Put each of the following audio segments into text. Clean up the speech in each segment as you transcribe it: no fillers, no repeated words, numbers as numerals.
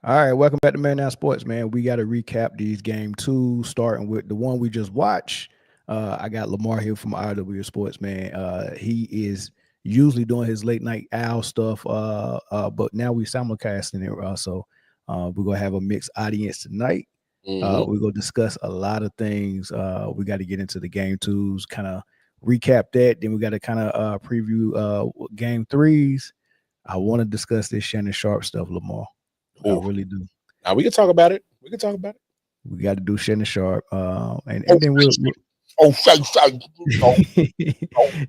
All right, welcome back to Man Now Sports, man. We got to recap these game two, starting with the one we just watched. I got Lamar here from IW Sports, man. He is usually doing his late night owl stuff, but now we simulcasting it. We're gonna have a mixed audience tonight. Hmm. We're gonna discuss a lot of things. We got to get into the game twos, kind of recap that. Then we got to kind of preview game threes. I want to discuss this Shannon Sharp stuff, Lamar. I Ooh. really do. Now we can talk about it. We can talk about it. We got to do Shannon Sharp, Oh, and then we'll say. Oh, oh.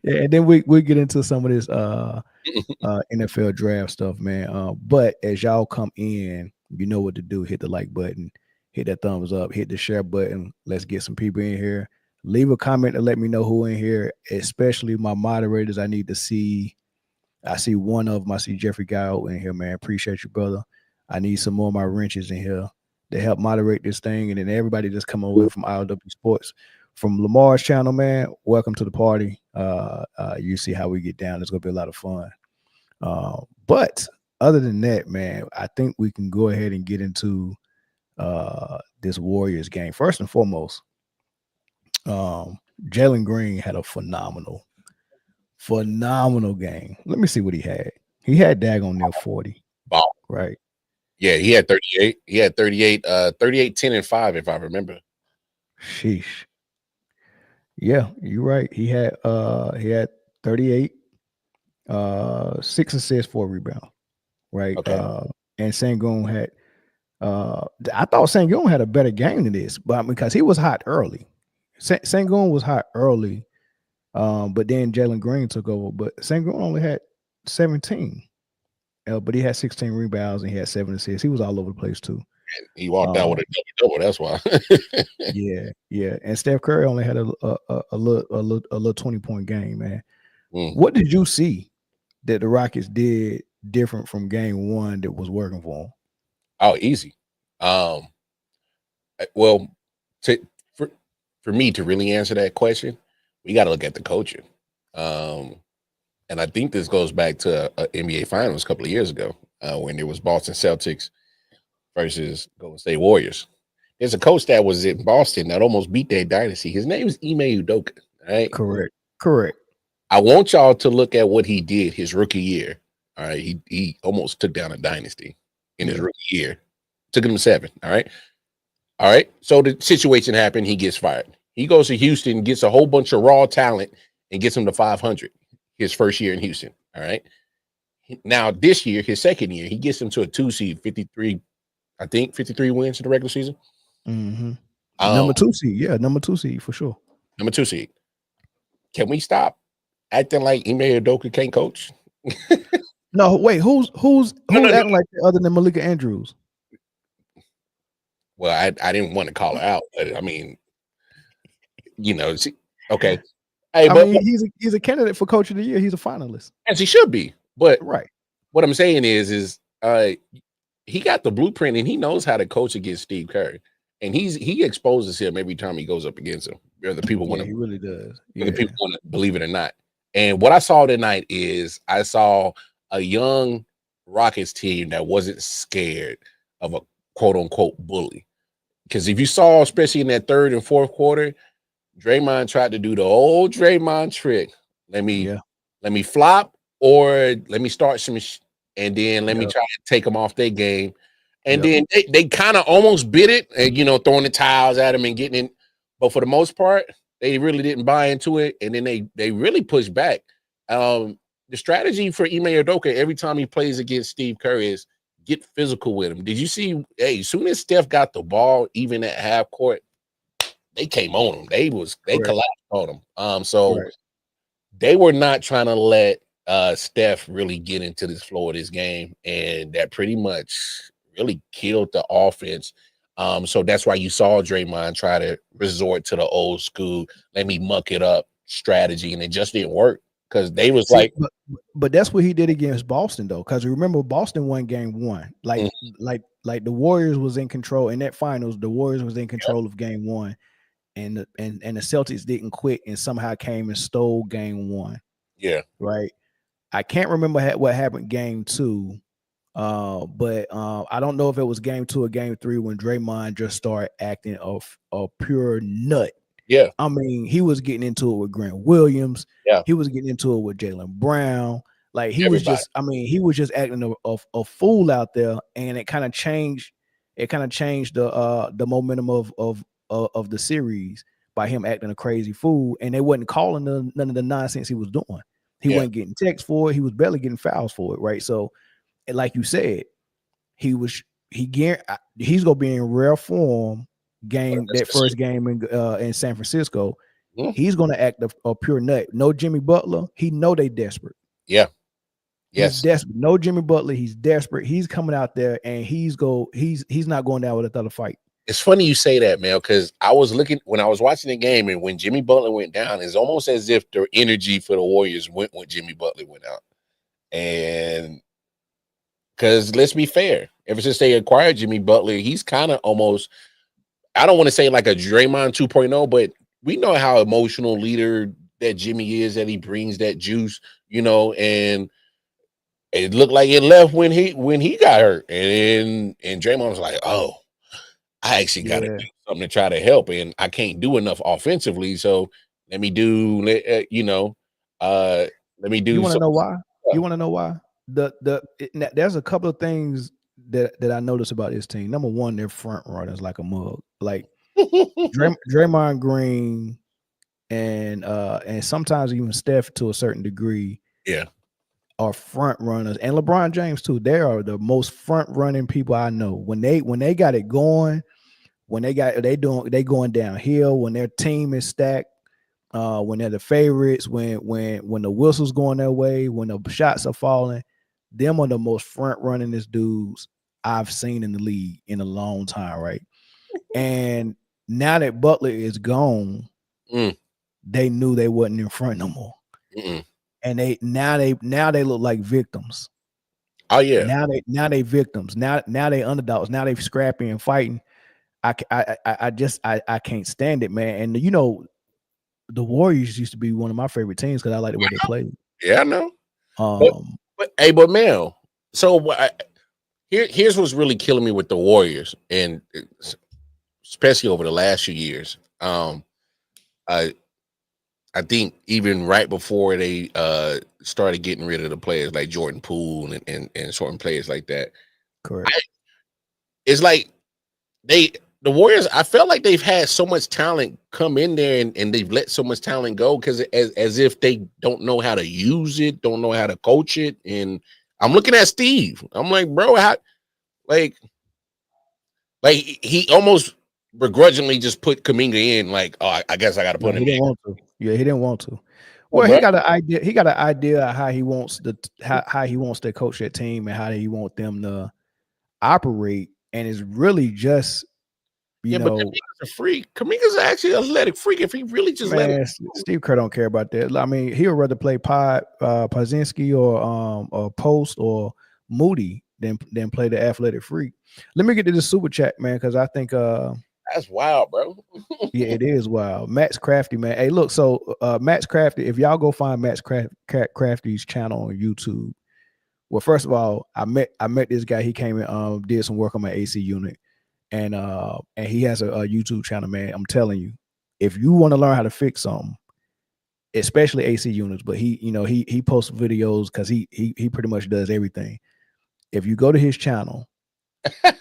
yeah, and then we get into some of this NFL draft stuff, man. But as y'all come in, you know what to do. Hit the like button, hit that thumbs up, hit the share button. Let's get some people in here. Leave a comment to let me know who in here, especially my moderators. I need to see. I see one of them. I see Jeffrey Guy in here, man. Appreciate you, brother. I need some more of my wrenches in here to help moderate this thing. And then everybody just come away from ILW Sports. From Lamar's channel, man, welcome to the party. You see how we get down. It's going to be a lot of fun. But other than that, man, I think we can go ahead and get into this Warriors game. First and foremost, Jalen Green had a phenomenal game. Let me see what he had. He had daggone near 40, Wow. right? Yeah, he had 38. He had 38, 38, 10, and 5, if I remember. Sheesh. Yeah, you're right. He had 38, 6 assists, 4 rebounds, right? Okay. And Sangoon had I thought Sangoon had a better game than this, but because he was hot early. Sangoon was hot early, but then Jalen Green took over. But Sangoon only had 17. But he had 16 rebounds and he had 7 assists. He was all over the place too. He walked down with Um, a double. That's why. yeah. And Steph Curry only had a little 20-point game, man. Mm. What did you see that the Rockets did different from game one that was working for them? Oh, easy. Um, well, to, for for me to really answer that question, we got to look at the coaching. Um, and I think this goes back to a NBA Finals a couple of years ago when there was Boston Celtics versus Golden State Warriors. There's a coach that was in Boston that almost beat their dynasty. His name is Ime Udoka. All right. Correct. I want y'all to look at what he did his rookie year. All right. He almost took down a dynasty in his Yeah. rookie year. Took him to 7. All right. All right. So the situation happened. He gets fired. He goes to Houston, gets a whole bunch of raw talent, and gets him to 500 his first year in Houston. All right. Now, this year, his second year, he gets him to a 2 seed, 53, I think 53 wins in the regular season. Mm-hmm. Um, Number 2 seed, yeah, number 2 seed for sure. number 2 seed. Can we stop acting like Ime Udoka can't coach? No, wait, who's No, no, no. acting like that other than Malika Andrews? Well, I didn't want to call her out, but I mean, okay. Hey, I but mean, he's a candidate for coach of the year. He's a finalist. as he should be. But Right. what I'm saying is he got the blueprint and he knows how to coach against Steve Kerr. And he exposes him every time he goes up against him, whether people want Yeah, to he really does. whether Yeah. people want to believe it or not. And what I saw tonight is I saw a young Rockets team that wasn't scared of a quote unquote bully. Because if you saw, especially in that third and fourth quarter, Draymond tried to do the old Draymond trick. Let me Yeah. flop or let me start some and then let me Yep. try to take them off their game. And Yep. then they kind of almost bit it and throwing the towels at him and getting it. But for the most part, they really didn't buy into it. And then they really pushed back. The strategy for Ime Udoka every time he plays against Steve Kerr is get physical with him. Did you see? Hey, as soon as Steph got the ball, even at half court, they came on him. They Correct. collapsed on him. So Right. they were not trying to let Steph really get into this flow of this game, and that pretty much really killed the offense. So that's why you saw Draymond try to resort to the old school, let me muck it up strategy, and it just didn't work because they was See, like, but that's what he did against Boston though, because remember Boston won game one. Like mm, like the Warriors was in control in that finals. The Warriors was in yep, control of game one, and the Celtics didn't quit and somehow came and stole game one. yeah, Right. I can't remember what happened game two, But I don't know if it was game 2 or game 3 when Draymond just started acting of a pure nut. Yeah, I mean, he was getting into it with Grant Williams. yeah, He was getting into it with Jalen Brown. Like he was everybody. just, I mean, he was just acting a fool out there, and it kind of changed. It kind of changed the momentum of the series by him acting a crazy fool, and they wasn't calling none of the nonsense he was doing. He Yeah, wasn't getting texts for it. He was barely getting fouls for it, right? So, and like you said, he was he's gonna be in rare form game that's that for sure. first game in San Francisco. Mhm. He's gonna act a pure nut. No Jimmy Butler. He know they desperate. Yeah, He's yes. desperate. No Jimmy Butler. He's desperate. He's coming out there and he's not going down without a fight. It's funny you say that, Mel, because I was looking when I was watching the game, and when Jimmy Butler went down, it's almost as if the energy for the Warriors went when Jimmy Butler went out. And because let's be fair, ever since they acquired Jimmy Butler, he's kind of almost, I don't want to say like a Draymond 2.0, but we know how emotional leader that Jimmy is, that he brings that juice, and it looked like it left when he got hurt. And Draymond was like, oh, I actually got to Yeah. do something to try to help, and I can't do enough offensively. So let me do, let me You do want to some know why? You stuff. want to know why? There's a couple of things that I noticed about this team. Number one, they're front runners like a mug. Like Draymond Green and sometimes even Steph to a certain degree Yeah, are front runners, and LeBron James too. They are the most front running people I know. When they got it going, when they going downhill, when their team is stacked, when they're the favorites, when the whistle's going their way, when the shots are falling, them are the most front runningest dudes I've seen in the league in a long time, right? And now that Butler is gone, mm, they knew they wasn't in front no more. mm-mm. And they look like victims. Oh yeah, Now they victims. Now they underdogs. Now they scrapping and fighting. I can't stand it, man. And the Warriors used to be one of my favorite teams because I like the way they played. yeah, I know. But Um, but Mel, so here's what's really killing me with the Warriors, and especially over the last few years. I I think even right before they started getting rid of the players like Jordan Poole and certain players like that, correct. it's like they the Warriors. I felt like they've had so much talent come in there, and they've let so much talent go because as if they don't know how to use it, don't know how to coach it. And I'm looking at Steve. I'm like, bro, how like like he almost begrudgingly just put Kaminga in. Like, oh, I guess I got to No, put he him didn't in. want to. Yeah, he didn't want to. Oh, Well, bro. he got an idea. He got an idea of how he wants to coach that team and how he want them to operate. And it's really just you Yeah, but know, Kaminga's a freak. Kaminga's actually an athletic freak. If he really just let him, man, Steve Kerr don't care about that. I mean, he'll rather play Pazinski or Post or Moody than play the athletic freak. Let me get to the super chat, man, because I think that's wild, bro. yeah, it is wild. Max Crafty, man. Hey, look, so Max Crafty, if y'all go find Crafty's channel on YouTube. Well, first of all, I met this guy. He came and did some work on my AC unit, and he has a YouTube channel, man. I'm telling you, if you want to learn how to fix something, especially AC units, but he posts videos because he pretty much does everything. If you go to his channel,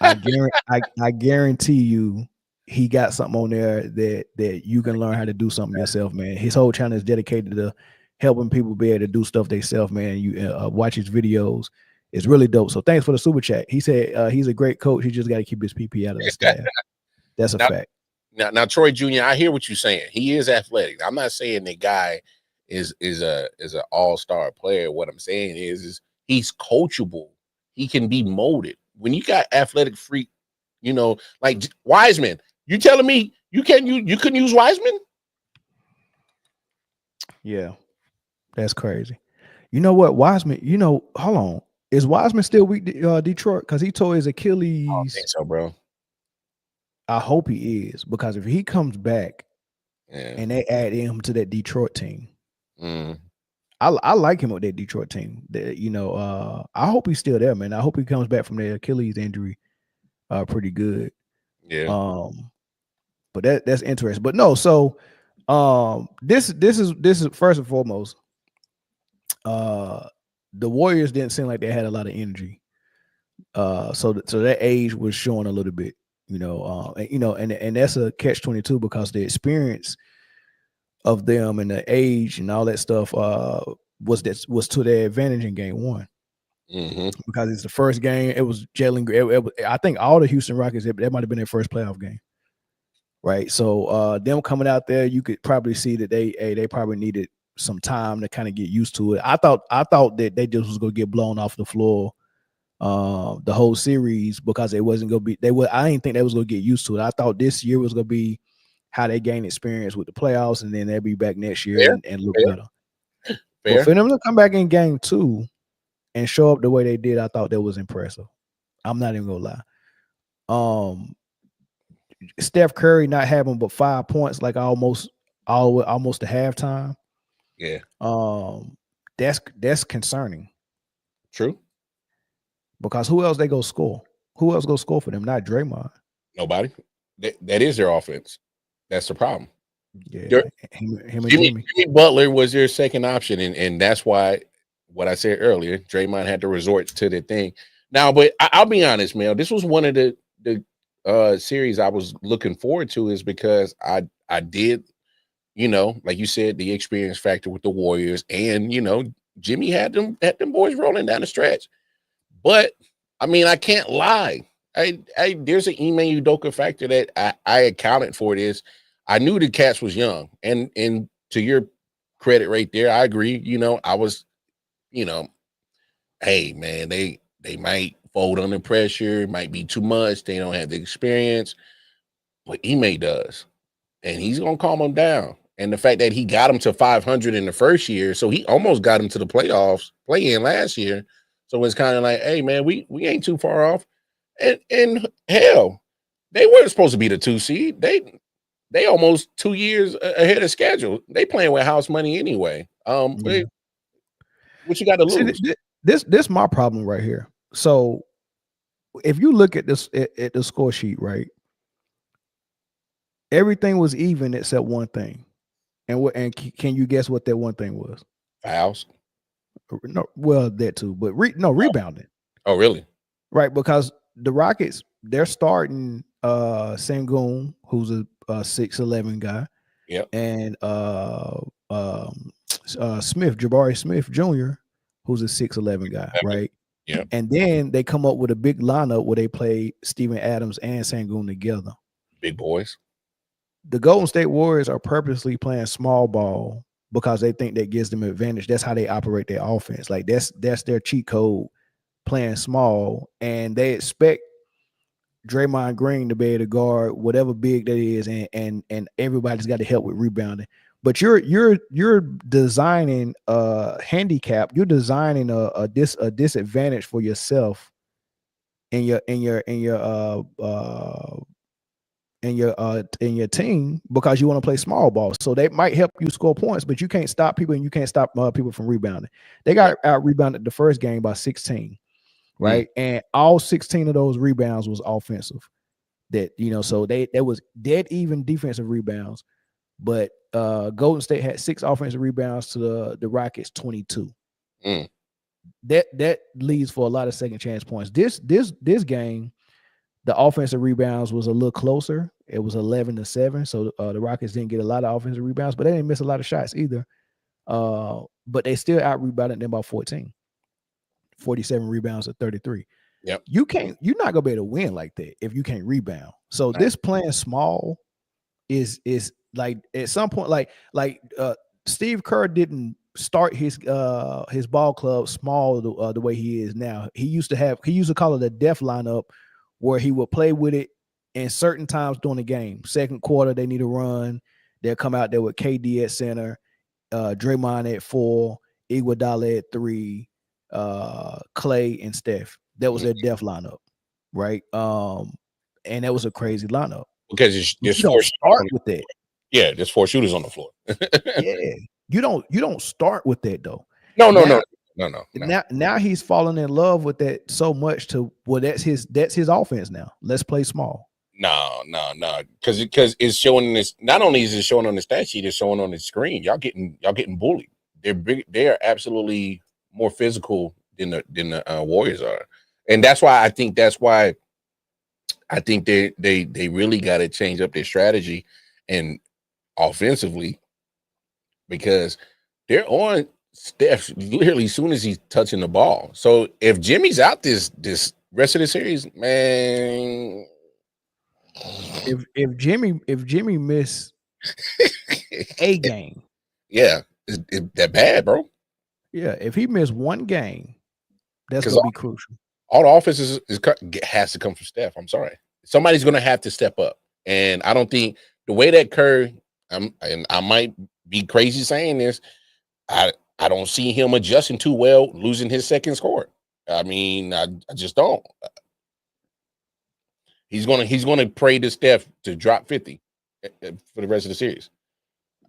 I guarantee you he got something on there that you can learn how to do something yourself, man. His whole channel is dedicated to helping people be able to do stuff themselves, man. You watch his videos. It's really dope. So thanks for the super chat. He said he's a great coach. He just got to keep his PP out of the staff. That's a now, fact. now, Troy Jr., I hear what you're saying. He is athletic. I'm not saying the guy is an all-star player. What I'm saying is he's coachable. He can be molded. When you got athletic freak, like Wiseman, you telling me you couldn't use Wiseman? Yeah, that's crazy. You know what, Wiseman? Hold on. Is Wiseman still weak, Detroit? Because he tore his I don't think Achilles. so, bro. I hope he is because if he comes back Yeah. and they add him to that Detroit team, Mm. I like him with that Detroit team. I hope he's still there, man. I hope he comes back from the Achilles injury pretty good. Yeah. But that's interesting. But no, so this is first and foremost, uh the Warriors didn't seem like they had a lot of energy. So that age was showing a little bit, and that's a catch-22 because the experience of them and the age and all that stuff was to their advantage in game one. Mm-hmm. Because it's the first game. It was Jalen. I think all the Houston Rockets, that might have been their first playoff game, right? So them coming out there, you could probably see that they probably needed some time to kind of get used to it. I thought that they just was gonna get blown off the floor the whole series because it wasn't gonna be. I didn't think they was gonna get used to it. I thought this year was gonna be how they gain experience with the playoffs, and then they'll be back next year Fair, and look fair, better. But fair. for them to come back in game two and show up the way they did, I thought that was impressive. I'm not even gonna lie. Steph Curry not having but 5 points, like almost the halftime. Yeah, That's concerning true. because who else they go score? Who else go score for them? Not Draymond. Nobody. That is their offense. That's the problem. Yeah, Their- him and Jimmy, Jimmy. Jimmy Butler was their second option, and that's why what I said earlier, Draymond had to resort to the thing. Now, but I'll be honest, man, this was one of the series I was looking forward to, is because I did, like you said, the experience factor with the Warriors, and Jimmy had them boys rolling down the stretch. But I mean, I can't lie. There's an Ime Udoka factor that I accounted for this. I knew the Cats was young, and to your credit right there, I agree. I was, you know, hey man, they might fold under pressure, it might be too much. They don't have the experience, but Ime does, and he's gonna calm them down. And the fact that he got him to 500 in the first year, so he almost got him to the playoffs, play in last year. So it's kind of like, hey man, we ain't too far off. And hell, they weren't supposed to be the 2 seed. They almost 2 years ahead of schedule. They playing with house money anyway. Yeah. What you got to See, lose? this my problem right here. So if you look at this at the score sheet, right, everything was even except one thing. Can you guess what that one thing was? Fouls. No, well, that too, but rebounding, Oh, really? right? Because the Rockets, they're starting Sengun, who's a 6'11" guy, Yep. and Jabari Smith Jr., who's a 6'11" guy, right? Yep. And then they come up with a big lineup where they play Steven Adams and Sengun together. Big boys. The Golden State Warriors are purposely playing small ball because they think that gives them an advantage. That's how they operate their offense. Like that's their cheat code, playing small, and they expect Draymond Green to be able to guard whatever big that is, and everybody's got to help with rebounding. But you're designing a handicap. You're designing a disadvantage for yourself in your team because you want to play small ball. So they might help you score points, but you can't stop people, and you can't stop people from rebounding. They got out rebounded the first game by 16, right? And all 16 of those rebounds was offensive. So there was dead even defensive rebounds, but Golden State had 6 offensive rebounds to the Rockets 22. That leads for a lot of second chance points. This game, the offensive rebounds was a little closer. It was 11-7. So the Rockets didn't get a lot of offensive rebounds, but they didn't miss a lot of shots either. But they still out rebounded them by 14. 47 rebounds at 33. Yep. You're not gonna be able to win like that if you can't rebound. So this playing small is like at some point, like Steve Kerr didn't start his ball club small the way he is now. He used to call it a death lineup, where he would play with it in certain times during the game. Second quarter, they need a run. They'll come out there with KD at center, Draymond at 4, Iguodala at 3, Clay and Steph. That was their death lineup, right? And that was a crazy lineup Because you don't start with that. Yeah, there's 4 shooters on the floor. Yeah, you don't start with that though. No, no, Now no, no, no, no, now he's falling in love with that so much to well, that's his offense now. Let's play small. no. Because it's showing this. Not only is it showing on the stat sheet, it's showing on the screen. Y'all getting bullied. They're big. They are absolutely more physical than the Warriors are, and that's why I think they really got to change up their strategy and offensively because they're on Steph literally as soon as he's touching the ball. So if Jimmy's out this rest of the series, man, If Jimmy miss a game, yeah, it's that bad, bro. yeah, if he miss one game, that's Because gonna be crucial. all the offense has to come from Steph. I'm sorry, somebody's going to have to step up, and I don't think the way that Curry. And I might be crazy saying this. I don't see him adjusting too well, losing his second score. I mean, I just don't. He's gonna pray to Steph to drop 50 for the rest of the series.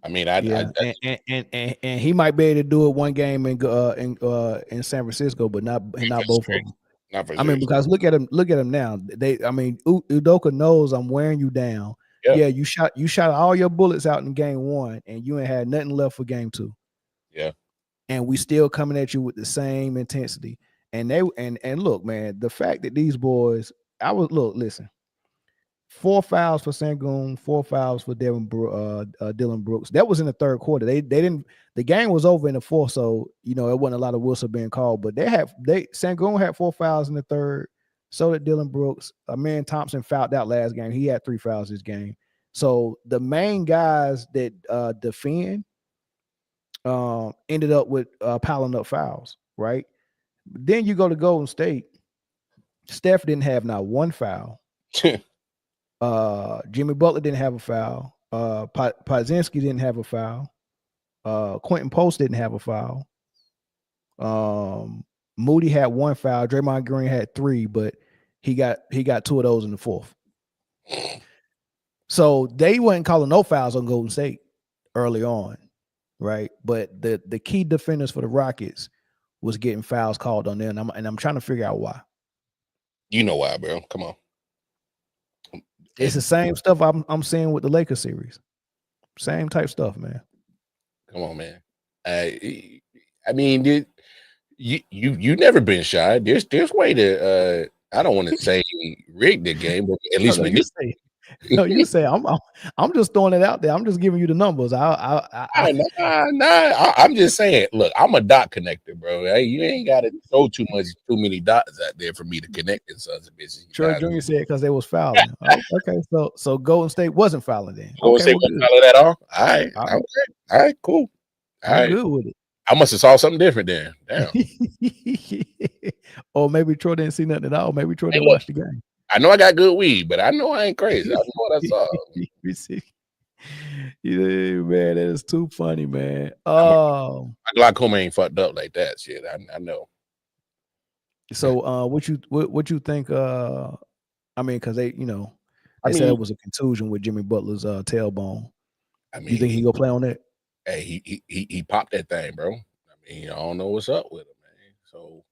I mean, Yeah, and he might be able to do it one game in San Francisco, but not for the both of series, them. not for the I mean, series. because look at him now. Udoka knows I'm wearing you down. Yeah, Yeah, you shot all your bullets out in game one, and you ain't had nothing left for game two, yeah. and we still coming at you with the same intensity. And look, man, the fact that these boys, listen. 4 fouls for Sangoon, 4 fouls for Dylan Brooks. That was in the third quarter. They didn't. The game was over in the fourth, so it wasn't a lot of whistle being called. But Sangoon had 4 fouls in the third. So did Dylan Brooks. Man Thompson fouled out last game. He had 3 fouls this game. So the main guys that defend ended up with piling up fouls. Right. Then you go to Golden State. Steph didn't have not one foul. Jimmy Butler didn't have a foul. Podzinski didn't have a foul. Quentin Post didn't have a foul. Moody had 1 foul. Draymond Green had 3, but he got 2 of those in the fourth. So they wasn't calling no fouls on Golden State early on, right? But the key defenders for the Rockets was getting fouls called on them, and I'm trying to figure out why. You know why, bro? Come on. It's the same stuff I'm seeing with the Lakers series. Same type stuff, man. Come on, man. I mean, you never been shy. There's way to. I don't want to say rig the game, but at least You say I'm just throwing it out there. I'm just giving you the numbers. I'm just saying. Look, I'm a dot connector, bro. Hey, you ain't got to throw too many dots out there for me to connect in sons of bitches. Troy Jr. said because they was fouling. Oh, okay, so Golden State wasn't fouling then. Okay, say we're good. At all. All right, okay. All right, cool. All I'm right. good with it. I must have saw something different then. Damn. Or maybe Troy didn't see nothing at all. Maybe Troy didn't watch the game. I know I got good weed, but I know I ain't crazy. I know what I saw. Yeah, man, that is too funny, man. My glaucoma ain't fucked up like that. Shit, I know. So, what you think? I mean, because they said it was a contusion with Jimmy Butler's tailbone. I mean, you think he go play on that? Hey, he popped that thing, bro. I mean, I don't know what's up with him, man. So,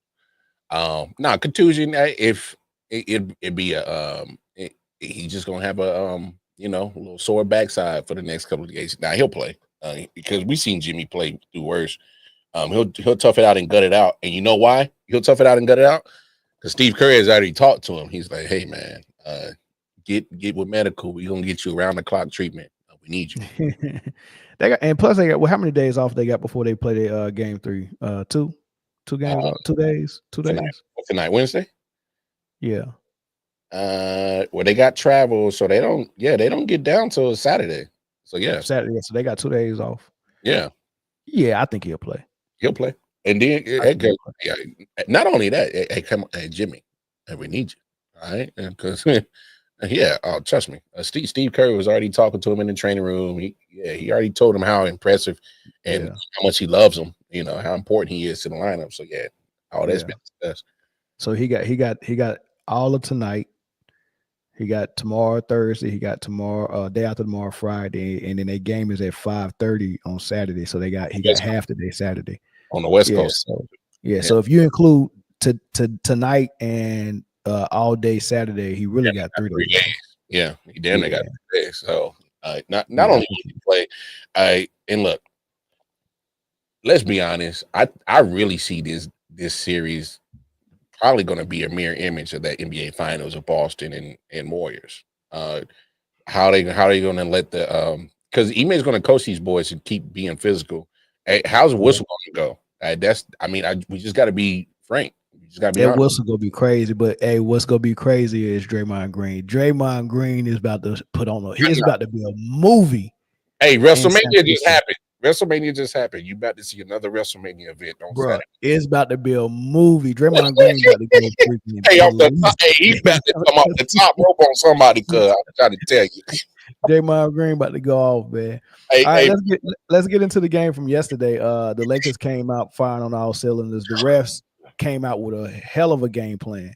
contusion. If it'd be he's just gonna have a little sore backside for the next couple of days. Now he'll play because we seen Jimmy play through worse. He'll tough it out and gut it out. And you know why he'll tough it out and gut it out? Because Steve Curry has already talked to him. He's like, hey man, get with medical. We're gonna get you around the clock treatment. We need you. Plus they got how many days off they got before they play their game 3? 2 games, 2 days, 2 days. Tonight, Wednesday. Yeah. Well, they got travel, so they don't get down till Saturday. So yeah, Saturday. So they got 2 days off. Yeah. Yeah, I think he'll play. He'll play. And then not only that, hey, come on, hey, Jimmy, we need you. All right. Because trust me. Steve Curry was already talking to him in the training room. He already told him how impressive and how much he loves him, how important he is to the lineup. So all that's been discussed. So he got all of tonight. He got tomorrow, Thursday. He got tomorrow, day after tomorrow, Friday, and then their game is at 5:30 on Saturday. So he got half the day Saturday. on the West Yeah. Coast. So yeah. Yeah, So if you include to tonight and all day Saturday, he really damn, got got 3 3 days off. days. Yeah, he damn near got Yeah. 3 days. So not Yeah. I only think will he play, and look, let's be honest. I really see this series probably going to be a mirror image of that NBA Finals of Boston and Warriors. Uh, how they going to let the because Ime's going to coach these boys to keep being physical. Hey, how's the yeah. whistle going to go? That's I mean we just got to be frank. We just got to be That honest. whistle gonna be crazy, but hey, what's gonna be crazy is Draymond Green. Draymond Green is about to put on a. It's about to be a movie Hey, in San WrestleMania just Francisco, happened. WrestleMania just happened. You about to see another WrestleMania event on bro. Saturday. It's about to be a movie. Draymond Green about to go freaking Hey, off the top, hey, he about to come off the ballistic. top rope on somebody. Cause I'm trying to tell you. Draymond Green about to go off, man. Hey, All right, hey, let's get into the game from yesterday. The Lakers came out firing on all cylinders. The refs came out with a hell of a game plan.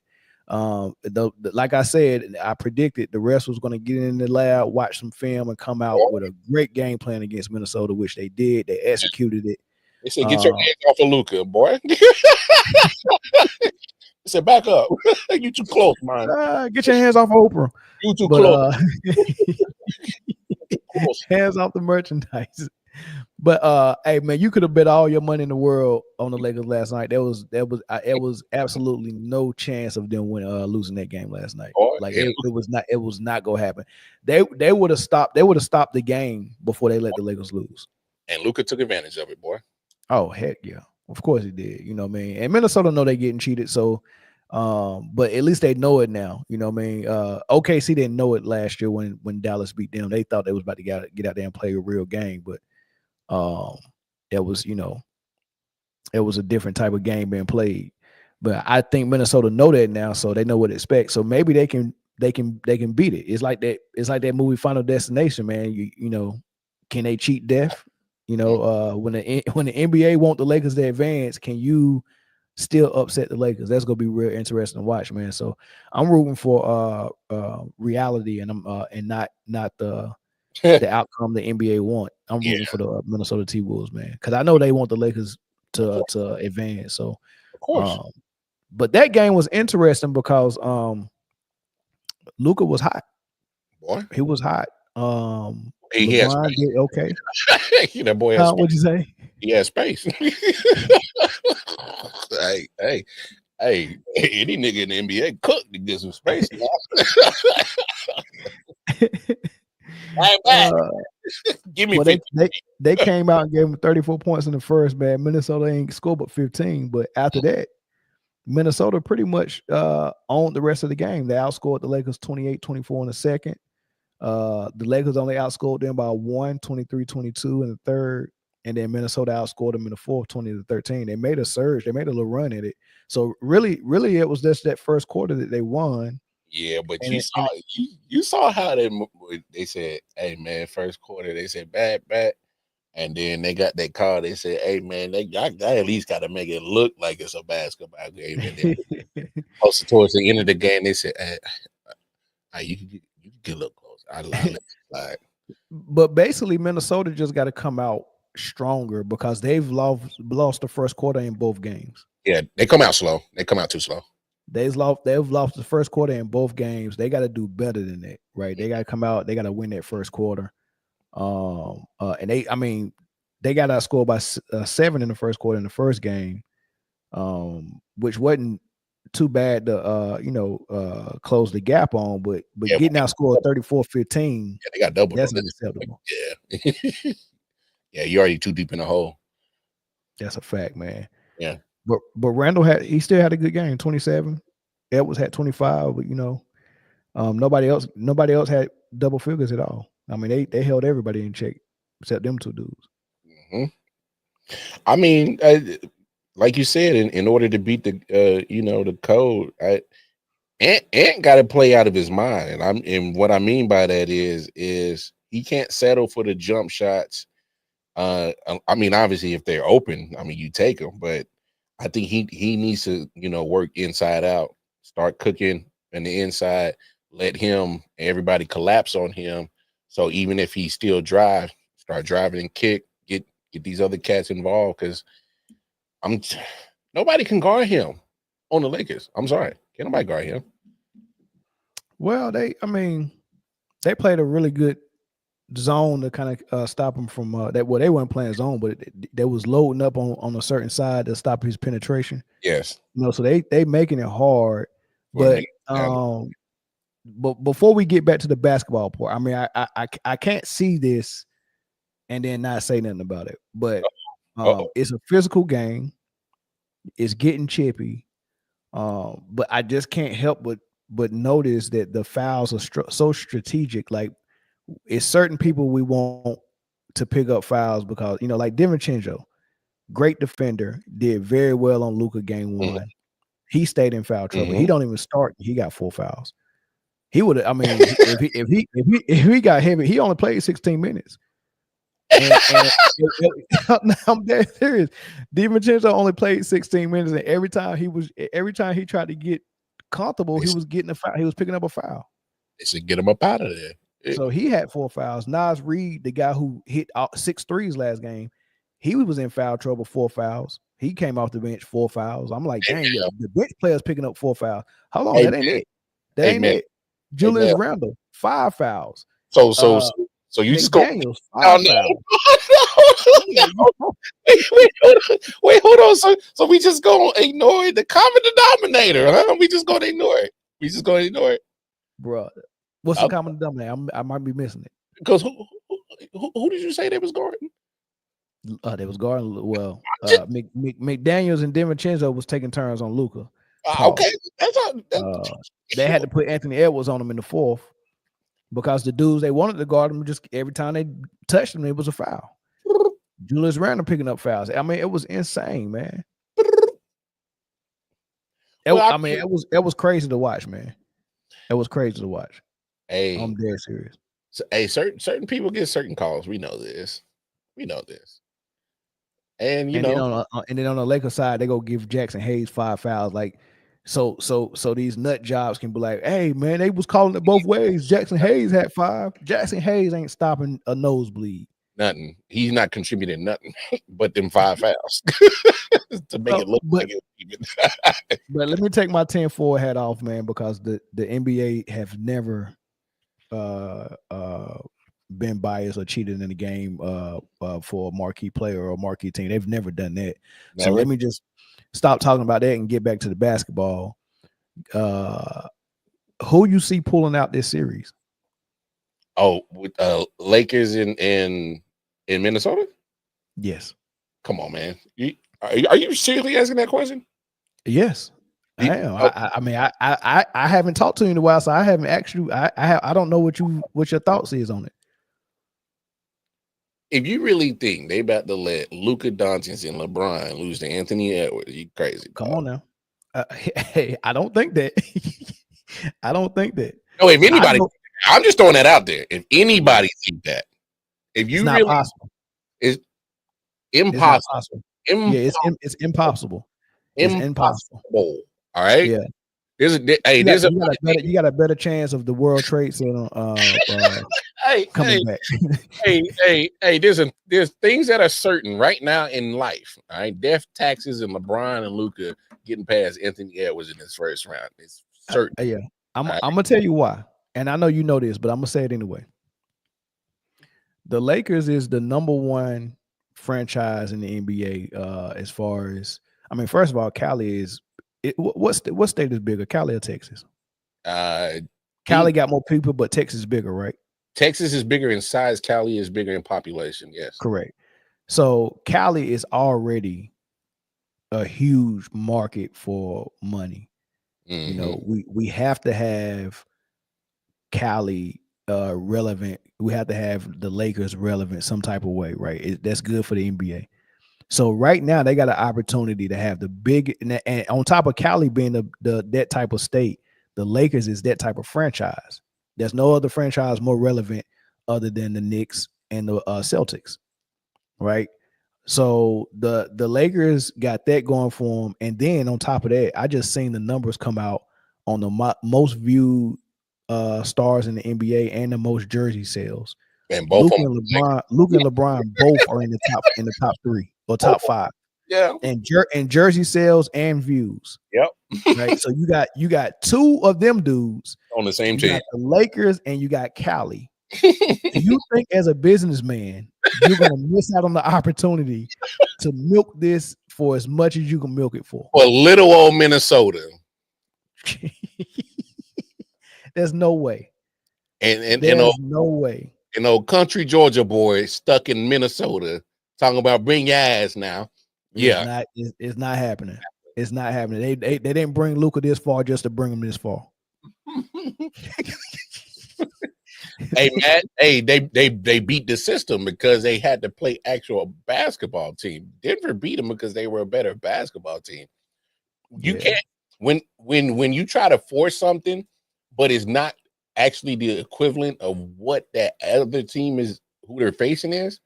Like I said, I predicted the refs was going to get in the lab, watch some film, and come out with a great game plan against Minnesota, which they did. They executed it. they said get your Uh, hands off of Luca, boy. They said back up. You too close, man. get your hands off Oprah, You too but close. Too close. hands off the merchandise. But hey man, you could have bet all your money in the world on the Lakers last night. It was absolutely no chance of them losing that game last night. Boy, Like it was not gonna happen. They would have stopped the game before they let the Lakers lose. and Luca took advantage of it, boy. Oh heck yeah, of course he did. You know what I mean. And Minnesota know they getting cheated, so but at least they know it now. You know what I mean. OKC didn't know it last year when Dallas beat them. They thought they was about to get out there and play a real game, but um, it was it was a different type of game being played. But I think Minnesota know that now, so they know what to expect. So maybe they can beat it. It's like that. It's like that movie Final Destination, man. You know, can they cheat death? You know, when the NBA want the Lakers to advance, can you still upset the Lakers? That's gonna be real interesting to watch, man. So I'm rooting for reality, and I'm and not the outcome the NBA want. I'm Yeah, rooting for the Minnesota T-Wolves, man, because I know they want the Lakers of course, to advance. So, of course, um, but that game was interesting because Luka was hot. boy. He was hot. He has LeBron did okay. space. That boy has space. What'd you say? He has space. hey, any nigga in the NBA cooked to get some space. Right back. uh, Give me well, 50. they came out and gave him 34 points in the first, man. Minnesota ain't scored but 15, but after that, Minnesota pretty much owned the rest of the game. They outscored the Lakers 28-24 in the second. The Lakers only outscored them by 23-22 in the third. And then Minnesota outscored them in the fourth, 20-13. They made a surge. They made a little run at it. So really, it was just that first quarter that they won. Yeah, but And you saw how they said, "Hey man, first quarter." They said bad, and then they got that call. They said, "Hey man, I at least got to make it look like it's a basketball game." And then closer towards the end of the game, they said, hey, you can get a little close. I let it slide." but basically, Minnesota just got to come out stronger because they've lost the first quarter in both games. Yeah, they come out slow. They come out too slow. They've lost the first quarter in both games. They got to do better than that, right? They got to come out. They got to win that first quarter. And they got outscored by 7 in the first quarter in the first game, which wasn't too bad to close the gap on, but Yeah, getting outscored 34-15, they got doubled that's on this. unacceptable. Yeah, yeah, you're already too deep in the hole. That's a fact, man. Yeah, But Randall he still had a good game, 27. Edwards had 25, but nobody else had double figures at all. I mean, they held everybody in check except them two dudes. hmm I mean, like you said, in order to beat the the code, Ant got to play out of his mind, and what I mean by that is he can't settle for the jump shots. I mean, obviously, if they're open, I mean, you take them, but I think he needs to work inside out, start cooking in the inside, let him everybody collapse on him. So even if he still start driving and kick, get these other cats involved because I'm nobody can guard him on the Lakers. I'm sorry, can't nobody guard him. Well, they played a really good zone to kind of stop him from that. Well, they weren't playing zone, but they was loading up on a certain side to stop his penetration. Yes, So they making it hard. for him to But get down. but before we get back to the basketball part, I can't see this and then not say nothing about it. But Uh-oh. it's a physical game. It's getting chippy. But I just can't help but notice that the fouls are so strategic. Like it's certain people we want to pick up fouls because like DiVincenzo, great defender, did very well on Luka game Mhm, one. He stayed in foul trouble. He mhm. don't even start. He got 4 fouls. He would. I mean, if he got heavy, he only played 16 minutes. And I'm dead serious. DiVincenzo only played 16 minutes, and every time he tried to get comfortable, They he s- was getting a foul. He was picking up a foul. they said get him up out of there. So he had 4 fouls. Nas Reed, the guy who hit 6 threes last game, he was in foul trouble, 4 fouls. He came off the bench, 4 fouls. I'm like, Hey, dang, the bench players picking up 4 fouls. Hold on, hey, that ain't it. That hey, ain't man, it. hey, Julius man. Randle, 5 fouls. So so Uh, so, so you just go. McDaniels, Oh 5 no, fouls. no, I'm like, no. Wait, hold on. So we just gonna ignore the common denominator, huh? We just gonna ignore it. We just gonna ignore it. bro, what's the common denominator? I might be missing it. Because who did you say they was guarding? They was guarding well. McDaniels and DiVincenzo was taking turns on Luka. Okay, Pause. that's all. They had to put Anthony Edwards on him in the fourth because the dudes they wanted to guard him just every time they touched him, it was a foul. Julius Randle picking up fouls. I mean, it was insane, man. Well, I mean, It was crazy to watch, man. It was crazy to watch. hey, I'm dead serious. hey, certain people get certain calls. We know this. We know this. And you And then know, on the Lakers side, they go give Jackson Hayes 5 fouls. Like, so these nut jobs can be like, hey man, they was calling it both ways. Jackson Hayes had 5. Jackson Hayes ain't stopping a nosebleed. nothing. He's not contributing nothing but them 5 fouls to make it look But like it even. but let me take my 10-4 hat off, man, because the NBA have never been biased or cheated in the game for a marquee player or a marquee team. They've never done that. So Never. let me just stop talking about that and get back to the basketball. Who you see pulling out this series? Oh, with Lakers in Minnesota? Yes. Come on, man. Are you seriously asking that question? Yes. I am. Oh, I mean, I haven't talked to you in a while, so I haven't asked you. I don't know what your thoughts is on it. if you really think they about to let Luka Doncic and LeBron lose to Anthony Edwards, you crazy. Come Dog. on now. Hey, I don't think that. I don't think that. No, if I anybody, know I'm just throwing that out there. If yeah, anybody think that, if it's you not really, possible. it's It's not impossible. possible. Yeah, Impossible. it's impossible. It's impossible. Impossible. All right. Yeah, Hey, there's a you got a better chance of the World Trade Center hey, coming back. hey, there's things that are certain right now in life. All right. Death, taxes, and LeBron and Luka getting past Anthony Edwards in his first round. It's certain. Yeah, All right. I'm gonna tell you why, and I know you know this, but I'm gonna say it anyway. The Lakers is the number one franchise in the NBA as far as first of all, Cali is what state is bigger, Cali or Texas? Uh Cali got more people, but Texas is bigger, right? Texas is bigger in size, Cali is bigger in population. Yes. Correct. So Cali is already a huge market for money. We have to have Cali relevant. We have to have the Lakers relevant some type of way, right? That's good for the NBA. So right now they got an opportunity to have the big, and on top of Cali being the that type of state, the Lakers is that type of franchise. There's no other franchise more relevant other than the Knicks and the Celtics, right? So the Lakers got that going for them, and then on top of that, I just seen the numbers come out on the most viewed stars in the NBA and the most jersey sales. And both of them. Luke and LeBron both are in the top 3 or top 5. Yeah. and jersey sales and views. Yep. Right. So you got two of them dudes. On the same You team. got the Lakers and you got Cali. Do you think as a businessman you're gonna miss out on the opportunity to milk this for as much as you can milk it for? For little old Minnesota. There's no way. And There's no way. country Georgia boy stuck in Minnesota talking about bring your ass now. It's Yeah. not. It's not happening. It's not happening. They didn't bring Luka this far just to bring him this far. Hey Matt, hey, they beat the system because they had to play actual basketball team. Denver beat them because they were a better basketball team. You Yeah. can't when you try to force something, but it's not actually the equivalent of what that other team is who they're facing is.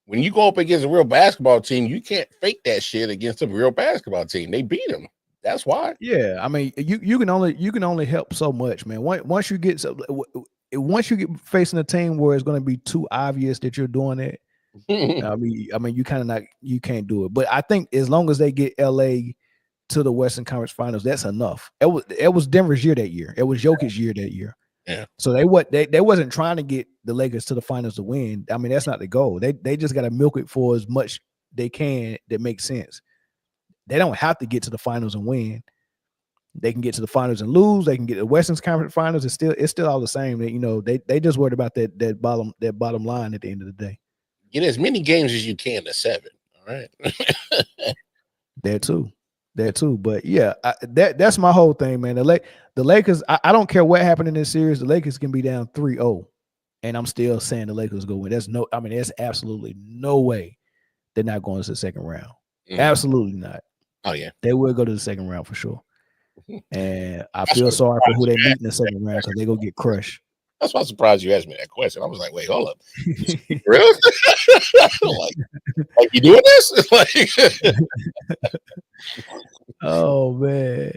When you go up against a real basketball team, you can't fake that shit against a real basketball team. They beat them. That's why. Yeah, I mean, you can only help so much, man. Once you get facing a team where it's going to be too obvious that you're doing it, I mean, you kind of not you can't do it. But I think as long as they get LA to the Western Conference Finals, that's enough. It was Denver's year that year. It was Jokic's year that year. Yeah. So they wasn't trying to get the Lakers to the finals to win. I mean, that's not the goal. They just got to milk it for as much they can that makes sense. They don't have to get to the finals and win. They can get to the finals and lose. They can get to the Western Conference Finals. It's still all the same. They just worried about that bottom line at the end of the day. Get as many games as you can to 7. All right. That too. But yeah, that's my whole thing, man. The Lakers. I don't care what happened in this series. The Lakers can be down 3-0, and I'm still saying the Lakers go win. There's absolutely no way they're not going to the second round. Absolutely not. Oh yeah, they will go to the second round for sure. And I That's feel what sorry for who they surprised meet in the second round because they go get crushed. That's why I'm surprised you asked me that question. I was like, wait, hold up. Really? like you doing this? Like Oh man.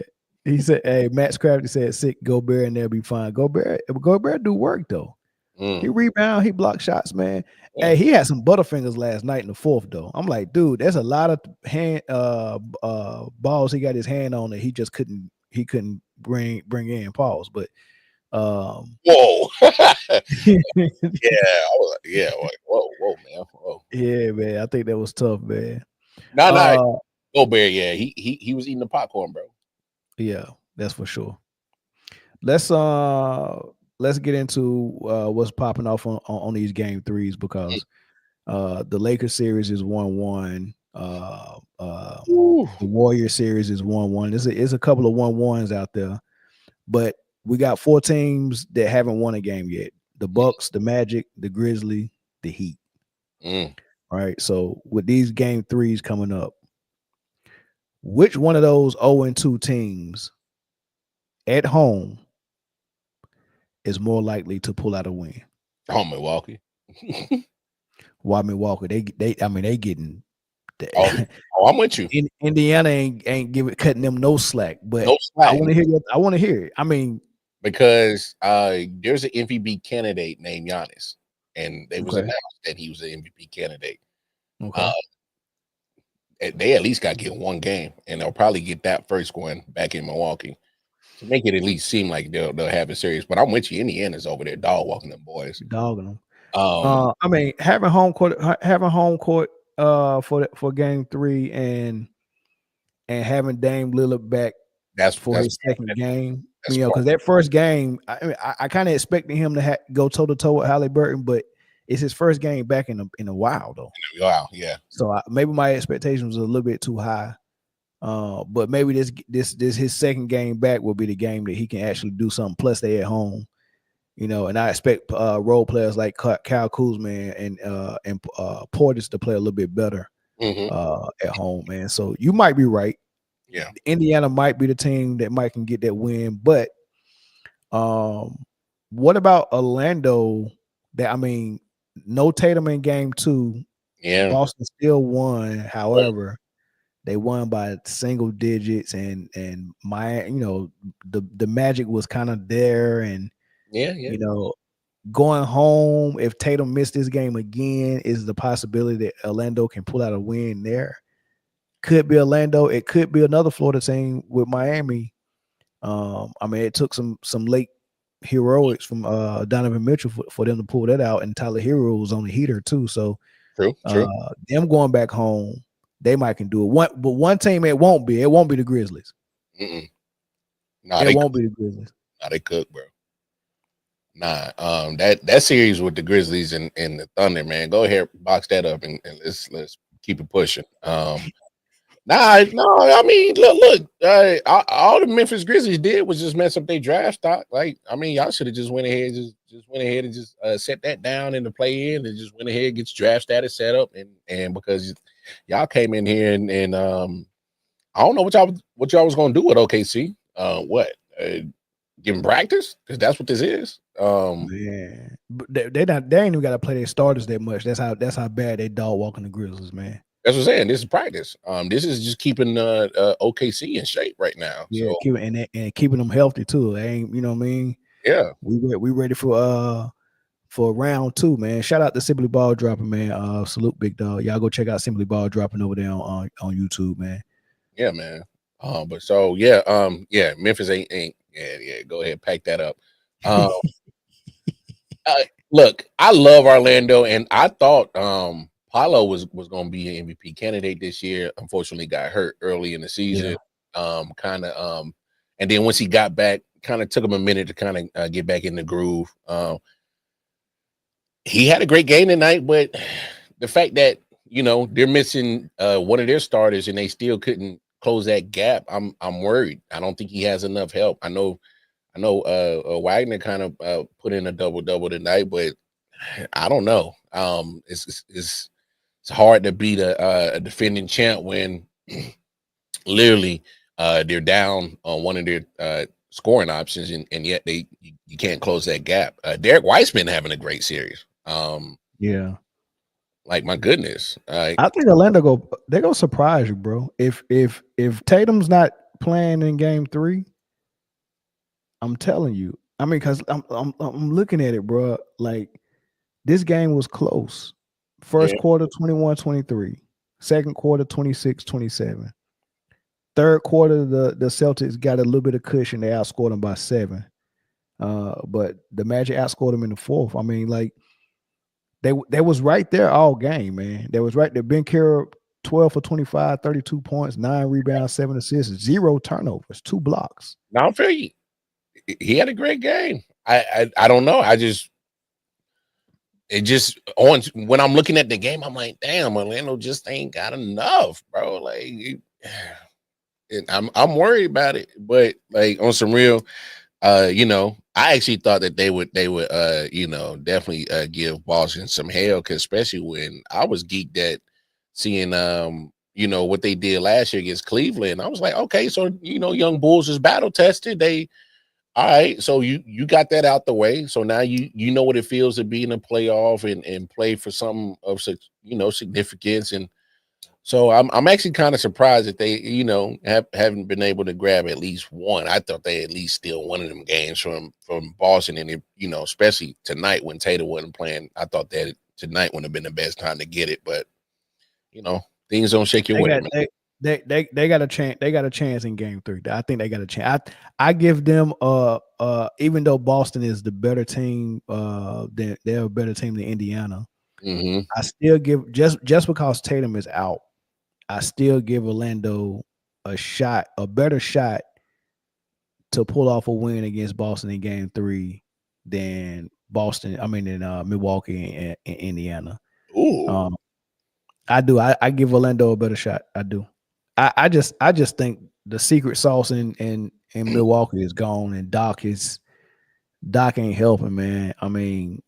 He said, "Hey, Max Crafty said, sick Gobert and they'll be fine." Gobert do work though. He rebound, he block shots, man. Yeah. Hey, he had some butterfingers last night in the fourth though. I'm like, dude, there's a lot of hand balls he got his hand on that he just couldn't bring in. Pause, but whoa. Yeah, I was like, yeah, like, whoa, man. Whoa. Yeah, man. I think that was tough, man. No. Gobert, yeah, he was eating the popcorn, bro. Yeah, that's for sure. Let's get into what's popping off on these game threes because the Lakers series is 1-1. The Warrior series is 1-1. There's a couple of 1-1s out there, but we got 4 teams that haven't won a game yet: the Bucks, the Magic, the Grizzly, the Heat. All right. So with these game threes coming up, which one of those 0-2 teams at home is more likely to pull out a win? Oh, Milwaukee. Why Milwaukee? They getting. I'm with you. Indiana ain't cutting them no slack, but no slack. I want to hear it. I mean, because there's an MVP candidate named Giannis, and it was announced that he was an MVP candidate. Okay. They at least got to get one game, and they'll probably get that first one back in Milwaukee to make it at least seem like they'll have a series. But I'm with you. Indiana's over there dog walking them boys. Dogging them. I mean, having home court for game 3 and having Dame Lillard back that's his second game. Because that first game, I kind of expected him to go toe to toe with Halliburton, but it's his first game back in a while though. Wow, yeah. So maybe my expectations was a little bit too high. But maybe this his second game back will be the game that he can actually do something. Plus, they at home, and I expect role players like Kyle Kuzma and Portis to play a little bit better at home, man. So you might be right. Yeah, Indiana might be the team that might can get that win, but what about Orlando? No Tatum in game 2. Yeah, Boston still won. However, they won by single digits, and my the Magic was kind of there, and going home, if Tatum missed this game again, is the possibility that Orlando can pull out a win there. Could be Orlando. It could be another Florida team with Miami. I mean, it took some late heroics from Donovan Mitchell for them to pull that out, and Tyler Hero was on the heater too. So True, true. them going back home, they might can do it. One team it won't be. It won't be the Grizzlies. Mm-mm. Nah, It they won't cook. be the Grizzlies. Nah, they cook, bro. Nah, that series with the Grizzlies and the Thunder, man. Go ahead, box that up, and let's keep it pushing. Nah, no, I mean, look, all the Memphis Grizzlies did was just mess up their draft stock. Like, I mean, y'all should have just went ahead, just went ahead and just set that down in the play in, and just went ahead and get your draft status set up, and because y'all came in here and I don't know what y'all was gonna do with OKC. What? Give practice, because that's what this is. Yeah, but they ain't even got to play their starters that much. That's how bad they dog walking the Grizzlies, man. That's what I'm saying. This is practice. This is just keeping OKC in shape right now. Yeah, So and keeping them healthy too. They ain't, you know what I mean. yeah, We ready for round 2, man. Shout out to Simply Ball Dropping, man. Salute, big dog. Y'all go check out Simply Ball Dropping over there on YouTube, man. yeah, man. But so yeah, Memphis ain't yeah. Go ahead, pack that up. Um, look, I love Orlando, and I thought Paulo was going to be an MVP candidate this year. Unfortunately, got hurt early in the season. Yeah. And then once he got back, kind of took him a minute to kind of get back in the groove. He had a great game tonight, but the fact that they're missing one of their starters and they still couldn't close that gap, I'm worried. I don't think he has enough help. I know Wagner kind of put in a double tonight, but I don't know. It's hard to beat a defending champ when literally they're down on one of their scoring options, and yet you can't close that gap. Derek White's been having a great series. Yeah. Like, my goodness. I think Orlando they go surprise you, bro. If Tatum's not playing in game 3, I'm telling you. I mean, because I'm looking at it, bro. Like, this game was close. First quarter 21-23. Second quarter 26-27. Third quarter the Celtics got a little bit of cushion. They outscored them by 7. But the Magic outscored them in the fourth. I mean, like, they was right there all game, man. They was right there. Ben Carroll, 12 for 25, 32 points, 9 rebounds, 7 assists, 0 turnovers, 2 blocks. Now, I'm fair. He had a great game. I don't know. When I'm looking at the game, I'm like, damn, Orlando just ain't got enough, bro. Like, I'm worried about it. But, like, on some real, I actually thought that they would definitely give Boston some hell, because especially when I was geeked at seeing what they did last year against Cleveland. I was like, okay, so young Bulls is battle tested. All right, so you got that out the way. So now you know what it feels to be in a playoff and play for something of such significance. And so I'm actually kind of surprised that they haven't been able to grab at least one. I thought they at least steal one of them games from Boston, and especially tonight when Tatum wasn't playing. I thought that tonight would have been the best time to get it, but things don't shake your way. They got a chance. They got a chance in game 3. I think they got a chance. I give them even though Boston is the better team, they're a better team than Indiana. Mm-hmm. I still give just because Tatum is out, I still give Orlando a better shot to pull off a win against Boston in game 3 than Milwaukee and Indiana. Ooh. I do. I give Orlando a better shot. I do. I just think the secret sauce in Milwaukee is gone, and Doc ain't helping, man. I mean,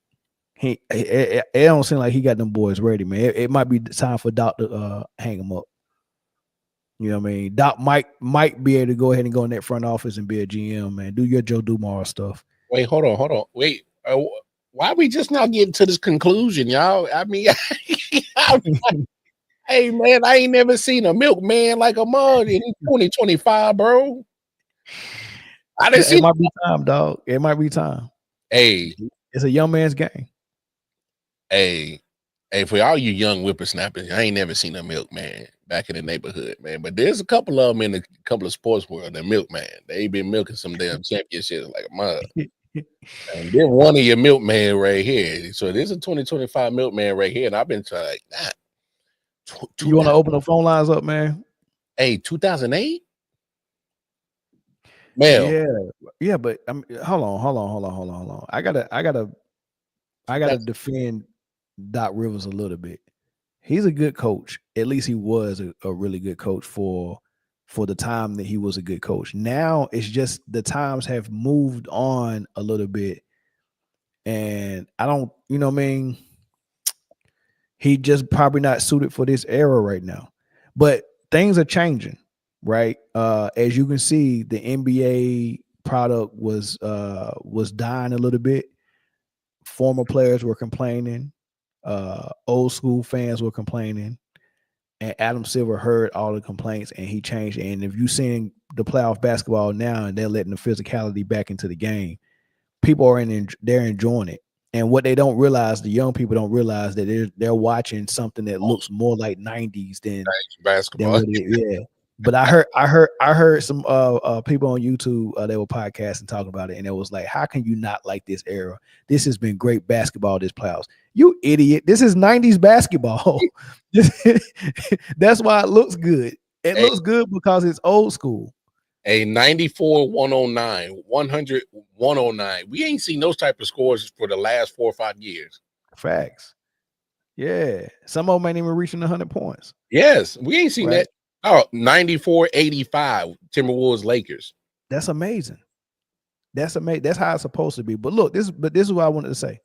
it don't seem like he got them boys ready, man. It might be time for Doc to hang them up. You know what I mean? Doc might be able to go ahead and go in that front office and be a GM, man. Do your Joe Dumars stuff. Wait, hold on. Wait, why are we just now getting to this conclusion, y'all? I mean, hey, man, I ain't never seen a milkman like a mug in 2025, bro. I didn't see. It might be time, dog. It might be time. Hey, it's a young man's game. Hey, for all you young whippersnappers, I ain't never seen a milkman back in the neighborhood, man. But there's a couple of them in a couple of sports world. The milkman, they been milking some damn championships like a mug. And then one of your milkman right here. So there's a 2025 milkman right here, and I've been trying like that. You want to open the phone lines up, man? Hey, 2008, man. Yeah, but hold on. I gotta defend Doc Rivers a little bit. He's a good coach. At least he was a really good coach for the time that he was a good coach. Now it's just the times have moved on a little bit, and I don't, you know what I mean? He just probably not suited for this era right now. But things are changing, right? As you can see, the NBA product was dying a little bit. Former players were complaining. Old school fans were complaining. And Adam Silver heard all the complaints and he changed. And if you're seeing the playoff basketball now and they're letting the physicality back into the game, people are they're enjoying it. And what they don't realize, the young people don't realize that they're watching something that looks more like 90s than basketball. Yeah. But I heard some people on YouTube, they were podcasting talking about it, and it was like, how can you not like this era? This has been great basketball this playoffs. You idiot. This is 90s basketball. That's why it looks good. It looks good because it's old school. A 94, 109, 100, 109. We ain't seen those type of scores for the last 4 or 5 years. Facts. Yeah. Some of them ain't even reaching 100 points. Yes. We ain't seen that. Oh, 94, 85, Timberwolves, Lakers. That's amazing. That's amazing. That's how it's supposed to be. But look, this is what I wanted to say.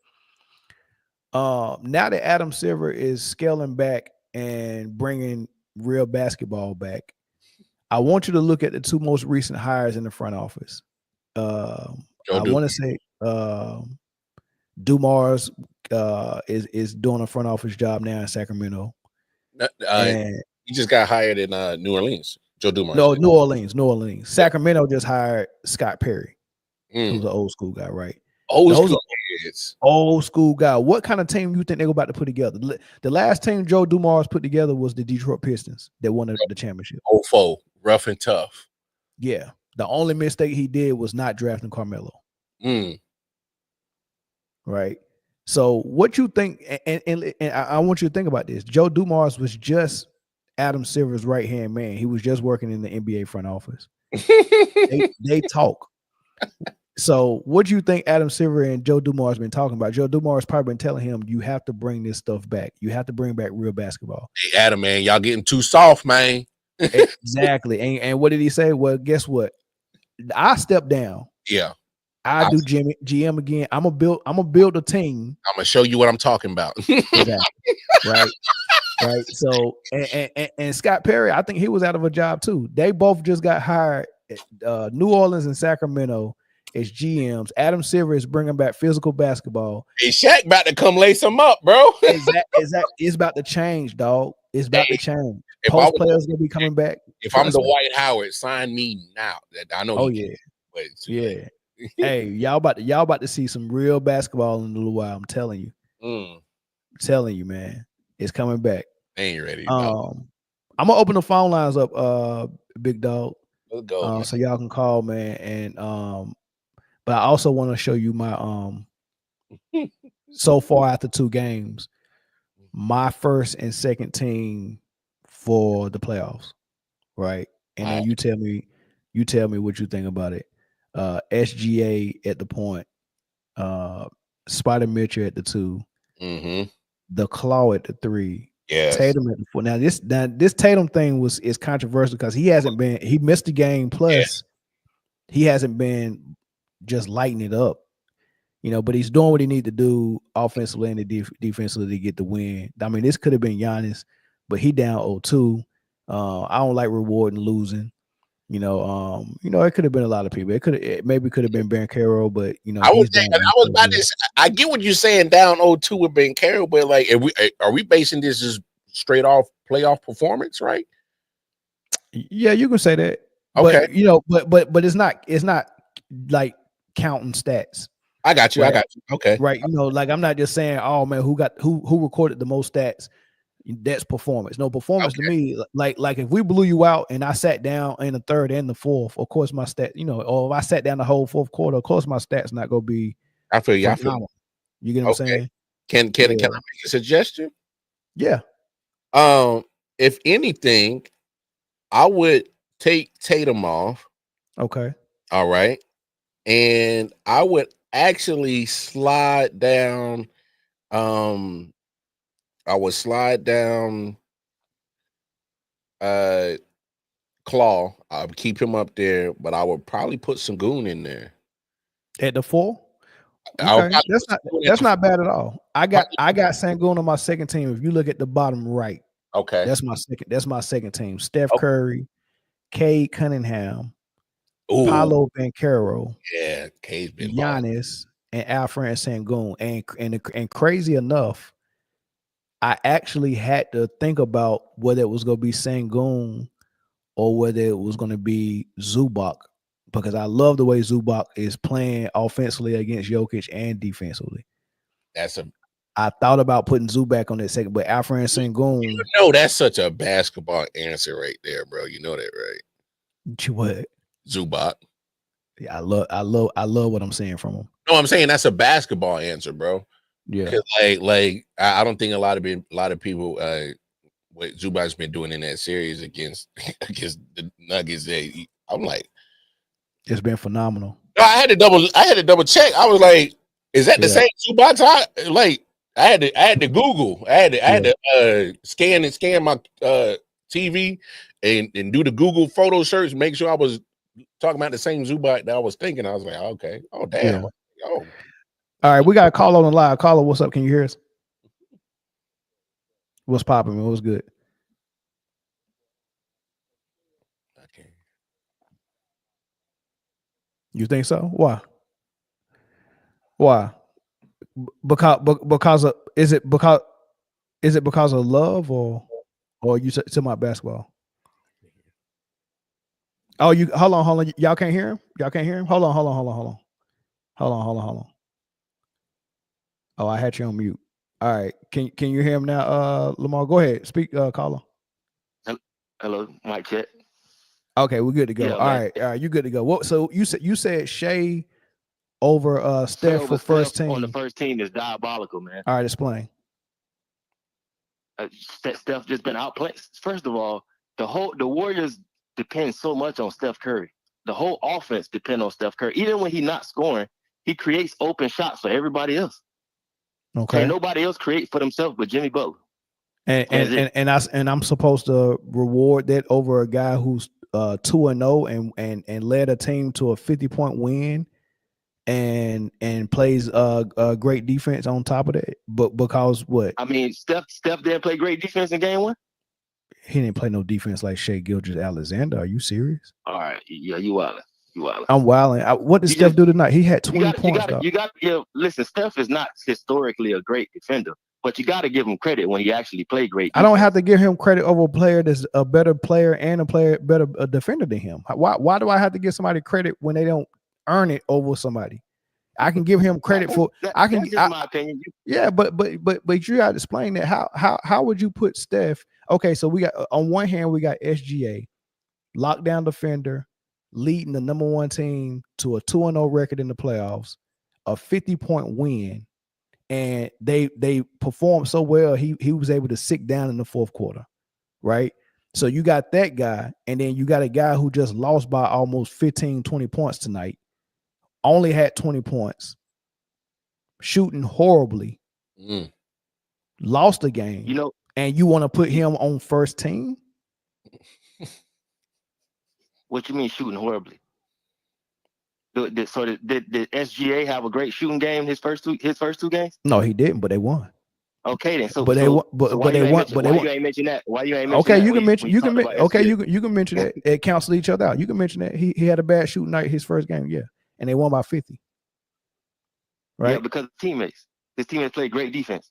Now that Adam Silver is scaling back and bringing real basketball back, I want you to look at the two most recent hires in the front office. I want to say Dumars is doing a front office job now in Sacramento. He just got hired in New Orleans. Joe Dumars. No, New Orleans. Sacramento just hired Scott Perry, who's an old school guy, right? Old school guy. What kind of team you think they're about to put together? The last team Joe Dumars put together was the Detroit Pistons that won the championship. 04, rough and tough. Yeah. The only mistake he did was not drafting Carmelo. Right. So what you think, and I want you to think about this. Joe Dumars was just Adam Silver's right-hand man. He was just working in the NBA front office. they talk. So what do you think Adam Silver and Joe Dumars been talking about? Joe Dumars probably been telling him, you have to bring this stuff back. You have to bring back real basketball. Hey, Adam, man, y'all getting too soft, man. Exactly. And what did he say? Well, guess what? I step down. Yeah. I do GM again. I'm gonna build a team. I'm gonna show you what I'm talking about. Exactly. Right. So and Scott Perry, I think he was out of a job too. They both just got hired at New Orleans and Sacramento as GMs. Adam Silver is bringing back physical basketball. Hey, Shaq about to come lace him up, bro. It's about to change, dog. It's about to change. Post players gonna be coming back. If I'm the Dwight Howard, sign me now. I know. Oh yeah. Yeah. Hey, y'all about to see some real basketball in a little while. I'm telling you. I'm telling you, man. It's coming back. They ain't ready. I'm gonna open the phone lines up, big dog. Let's go. So y'all can call, man. And but I also want to show you my so far after 2 games, my first and second team for the playoffs. Right. And then you tell me what you think about it. SGA at the point, Spider Mitchell at the 2, the Claw at the 3, Tatum at the 4. Now this Tatum thing is controversial because he missed the game, plus he hasn't been just lighting it up, but he's doing what he need to do offensively and defensively to get the win. I mean, this could have been Giannis, but he down 0-2. I don't like rewarding losing. It could have been a lot of people. It maybe could have been Ben Carroll, but I get what you're saying down 0-2 with Ben Carroll, but like, are we basing this just straight off playoff performance, right? Yeah, you can say that. Okay. But but it's not like counting stats. I got you. Right? I got you. Okay. Right. Like I'm not just saying, oh man, who recorded the most stats. That's performance. No performance to Okay. me. Like if we blew you out and I sat down in the third and the fourth, of course my stat, or if I sat down the whole fourth quarter, of course my stats not gonna be I feel you. I feel phenomenal. You get what I'm okay. saying? Can Yeah. I make a suggestion? Yeah. Um, if anything, I would take Tatum off. Okay. All right. And I would actually slide down. Um, I would slide down uh Claw. I would keep him up there, but I would probably put Sangoon in there. At the four. I would Okay. probably That's put not Sangoon at that's the not bad at all. I got probably, I got Sangoon on my second team. If you look at the bottom right, okay. that's my second team. Steph Oh, Curry, Cade Cunningham, ooh, Paolo Banchero, yeah. K's been balling. Giannis, and Alfred Sengun. And crazy enough, I actually had to think about whether it was going to be Sengun or whether it was going to be Zubac because I love the way Zubac is playing offensively against Jokic and defensively. That's a I thought about putting Zubac on that second, but Alfred you Sengun, know that's such a basketball answer right there, bro. You know that, right? what? Zubac. Yeah, I love what I'm seeing from him. No, I'm saying that's a basketball answer, bro. Yeah, Because I don't think a lot of people what Zubac's been doing in that series against against the Nuggets. I'm like, it's been phenomenal. no, I had to double check. I was like, is that the Yeah, same Zubac? Like I had to Google. I had yeah, to scan my TV and do the Google photo search, make sure I was talking about the same Zubac that I was thinking. I was like, okay, oh damn, yeah. oh, All right, we got a call on the line. Caller, what's up? Can you hear us? What's popping, man? What's good? okay. You think so? Why? Why? Because of is it because of love or you to my basketball? Oh, you hold on. Y'all can't hear him. Y'all can't hear him. Hold on. Oh, I had you on mute. All right. Can you hear him now? Lamar, go ahead. Speak. Caller. Hello, Mike check. Okay, we're good to go. Yeah, All man. right. All right. You good to go. What? So you said Shea over Shea Steph over for Steph first on the team. first team is diabolical, man. All right. Explain. Steph just been outplayed. First of all, the Warriors depend so much on Steph Curry. The whole offense depend on Steph Curry. Even when he's not scoring, he creates open shots for everybody else. Can't Okay. nobody else create for themselves but Jimmy Butler. And That's and it. I'm supposed to reward that over a guy who's 2-0 and led a team to a 50-point win and plays great defense on top of that. But because what? I mean, Steph didn't play great defense in game one. He didn't play no defense like Shea Gilgeous-Alexander. Are you serious? All right, yeah, you wildin'. You wildin'. I'm wilding. What did You Steph just do tonight? He had you 20 got you points, got dog. you got to give. Listen, Steph is not historically a great defender, but you got to give him credit when he actually played great I don't defense. have to give him credit over a player that's a better player and better defender than him. Why do I have to give somebody credit when they don't earn it over somebody? I can give him credit for. I can. That's just my opinion. Yeah, but you got to explain that. How would you put Steph? Okay, so we got on one hand we got SGA, lockdown defender, leading the number one team to a 2-0 record in the playoffs, a 50-point win, and they performed so well he was able to sit down in the fourth quarter, right? So you got that guy, and then you got a guy who just lost by almost 15, 20 points tonight, only had 20 points, shooting horribly, Mm. lost the game, You know, and you want to put him on first team? what you mean shooting horribly? So did SGA have a great shooting game his first two games? No, he didn't, but they won. Okay, then But they won. so But they won. But they why won. you ain't mention that? Why you ain't mention Okay, that you when can mention. you You can. talked about Okay, SGA? you can mention that. It cancel each other out. You can mention that he had a bad shooting night his first game. Yeah, and they won by 50. Yeah, Right. because his teammates played great defense.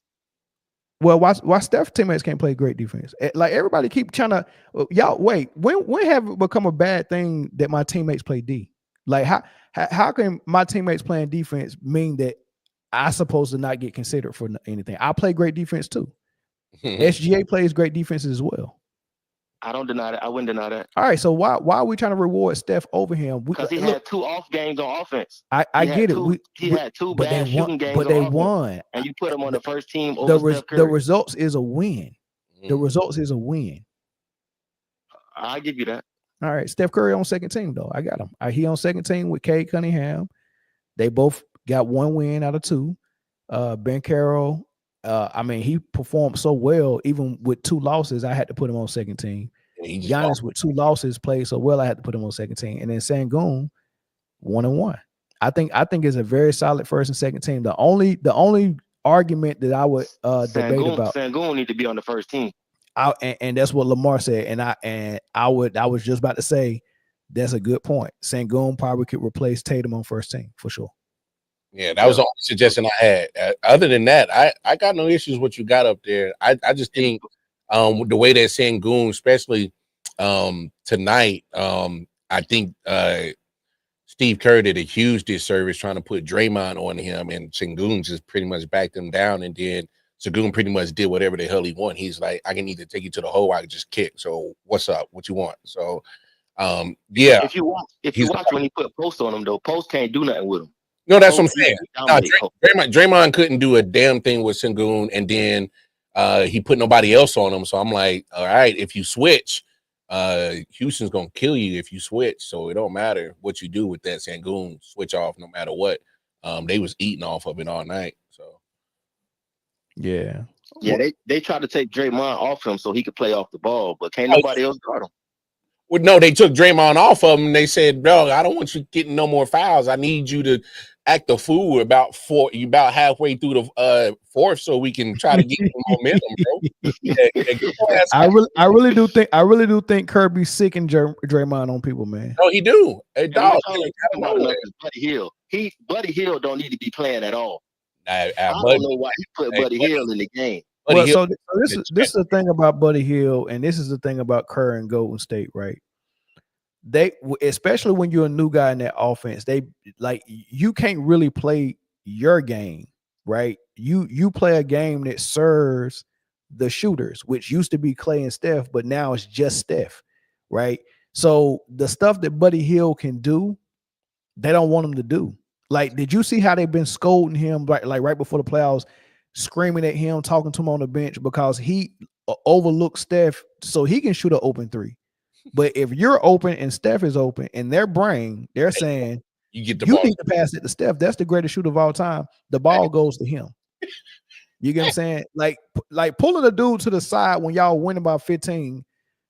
Well, why Steph teammates can't play great defense? Like everybody keep trying to y'all wait. When have it become a bad thing that my teammates play D? Like how can my teammates playing defense mean that I supposed to not get considered for anything? I play great defense too. SGA plays great defenses as well. I don't deny that. I wouldn't deny that. All right, so why are we trying to reward Steph over him? Because he had 2 off games on offense. I get it. He had 2 but they bad won. shooting games But on they offense. won. And you put him on the first team over Steph The Curry. results is a win. The results is a win. I'll give you that. All right, Steph Curry on second team though. I got him. He on second team with Cade Cunningham. They both got 1 win out of 2. Ben Carroll. I mean, he performed so well even with 2 losses. I had to put him on second team. Giannis with 2 losses played so well. I had to put him on second team. And then Sengun 1-1. I think it's a very solid first and second team. The only argument that I would debate about Sengun need to be on the first team. And that's what Lamar said. And I was just about to say that's a good point. Sengun probably could replace Tatum on first team for sure. Yeah, that was the only suggestion I had. Other than that, I got no issues with what you got up there. I just think the way that Sengun, especially tonight, I think Steve Kerr did a huge disservice trying to put Draymond on him, and Sengun just pretty much backed him down, and then Sengun pretty much did whatever the hell he want. He's like, I can either take you to the hole, I can just kick. So what's up? What you want? So yeah. If you watch when he put Post on him though, Post can't do nothing with him. No, that's what I'm saying. Draymond couldn't do a damn thing with Sengun, and then he put nobody else on him. So I'm like, all right, if you switch, Houston's gonna kill you if you switch. So it don't matter what you do with that Sengun switch off, no matter what. They was eating off of it all night. So yeah, they tried to take Draymond off him so he could play off the ball, but can't nobody else guard him. Well, no, they took Draymond off of him. And they said, bro, I don't want you getting no more fouls. I need you to act a fool about halfway through the fourth, so we can try to get some momentum, bro. Yeah, I really do think Kirby's sicking Draymond on people, man. No, he do. Hey, dog, Buddy Hill don't need to be playing at all. I don't know why he put Buddy Hill in the game. Well, so this is the thing about Buddy Hill, and this is the thing about Kerr and Golden State, right? They, especially when you're a new guy in that offense, they like you can't really play your game, right? You play a game that serves the shooters, which used to be Clay and Steph, but now it's just Steph, right? So the stuff that Buddy Hill can do, they don't want him to do. Like, did you see how they've been scolding him like right before the playoffs, screaming at him, talking to him on the bench because he overlooked Steph so he can shoot an open 3. But if you're open and Steph is open, in their brain, they're saying you need to pass it to Steph. That's the greatest shooter of all time. The ball goes to him. You get what I'm saying? Like pulling a dude to the side when y'all winning by 15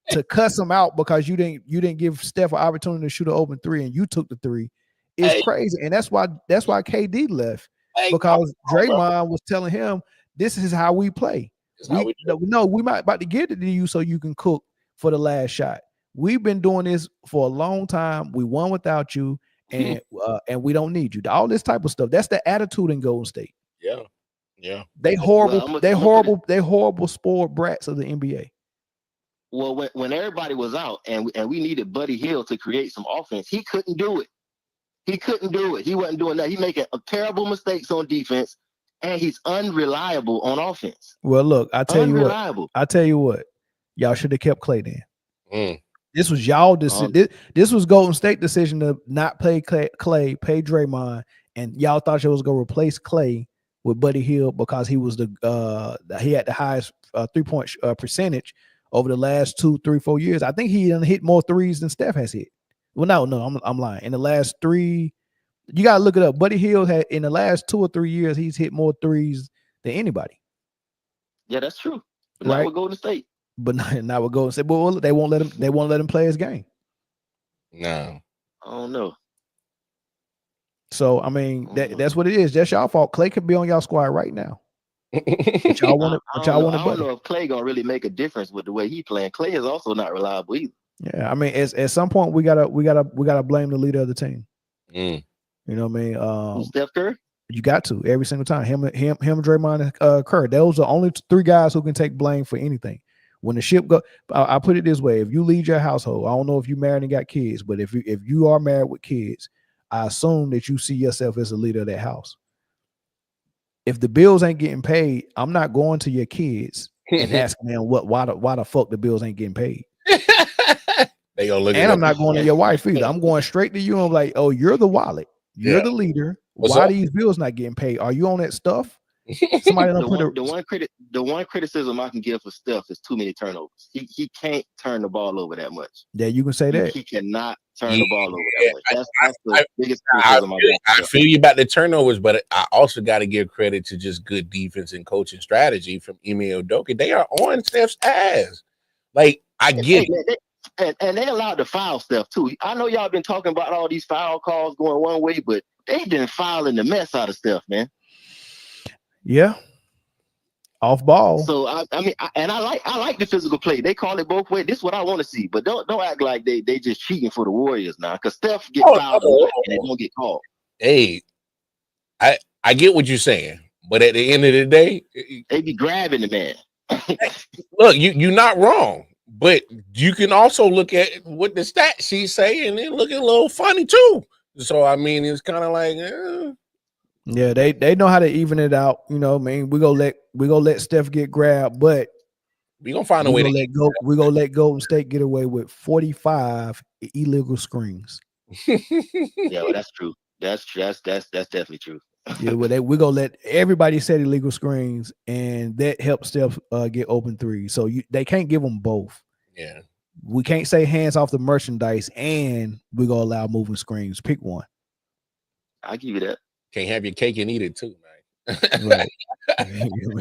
to cuss him out because you didn't give Steph an opportunity to shoot an open 3 and you took the 3 is crazy. And that's why KD left, because Draymond was telling him this is how we play. We might about to get it to you so you can cook for the last shot. We've been doing this for a long time. We won without you, and we don't need you. All this type of stuff. That's the attitude in Golden State. Yeah. They horrible spoiled brats of the NBA. Well, when everybody was out and we needed Buddy Hill to create some offense, he couldn't do it. He wasn't doing that. He's making terrible mistakes on defense, and he's unreliable on offense. Well, look, I tell you what, y'all should have kept Clay then. This was y'all decision. This was Golden State decision to not play Clay, pay Draymond, and y'all thought you was gonna replace Clay with Buddy Hill because he was he had the highest 3-point percentage over the last 2, 3, 4 years. I think he hit more threes than Steph has hit. Well, no, I'm lying. In the last 3, you gotta look it up. Buddy Hill had in the last 2 or 3 years, he's hit more threes than anybody. Yeah, that's true. But not with Golden State. But not with Golden State. Well, they won't let him. They won't let him play his game. No, I don't know. So I mean, that's what it is. That's y'all fault. Clay could be on y'all squad right now. But y'all want I don't know if Clay gonna really make a difference with the way he playing. Clay is also not reliable either. Yeah, I mean, at some point we gotta blame the leader of the team. You know what I mean? Steph Curry. You got to every single time. Him, Draymond, and Kerr. Those are only 3 guys who can take blame for anything. When the ship go, I put it this way: if you lead your household, I don't know if you married and got kids, but if you are married with kids, I assume that you see yourself as a leader of that house. If the bills ain't getting paid, I'm not going to your kids and asking them why the fuck the Bills ain't getting paid. They gonna look And at I'm not going to your wife either. I'm going straight to you. I'm like, oh, you're the wallet. You're the leader. What's Why up? these bills not getting paid? Are you on that stuff? Somebody done put the one criticism I can give for Steph is too many turnovers. He can't turn the ball over that much. Yeah, you can say that. He cannot turn the ball over that much. That's the biggest criticism I feel you about the turnovers, but I also got to give credit to just good defense and coaching strategy from Ime Udoka. They are on Steph's ass. Like, I get it. And they allowed the foul stuff too. I know y'all been talking about all these foul calls going one way, but they've been fouling the mess out of stuff, man. Yeah, off ball. So I like the physical play. They call it both ways. This is what I want to see, but don't act like they just cheating for the Warriors now, because Steph get fouled a lot and they don't get called. Hey, I get what you're saying, but at the end of the day, they be grabbing the man. Look, you're not wrong. But you can also look at what the stat sheet say, and it look a little funny too. So I mean, it's kind of like, yeah, they know how to even it out. You know, I mean, we gonna let Steph get grabbed, but we gonna find a way to let go. We gonna let Golden State get away with 45 illegal screens. Yeah, well, that's true. That's definitely true. Yeah, well, we gonna let everybody set illegal screens, and that helps Steph get open threes. So they can't give them both. Yeah, we can't say hands off the merchandise, and we gonna allow moving screens. Pick one. I'll give you that. Can't have your cake and eat it too, man. Right.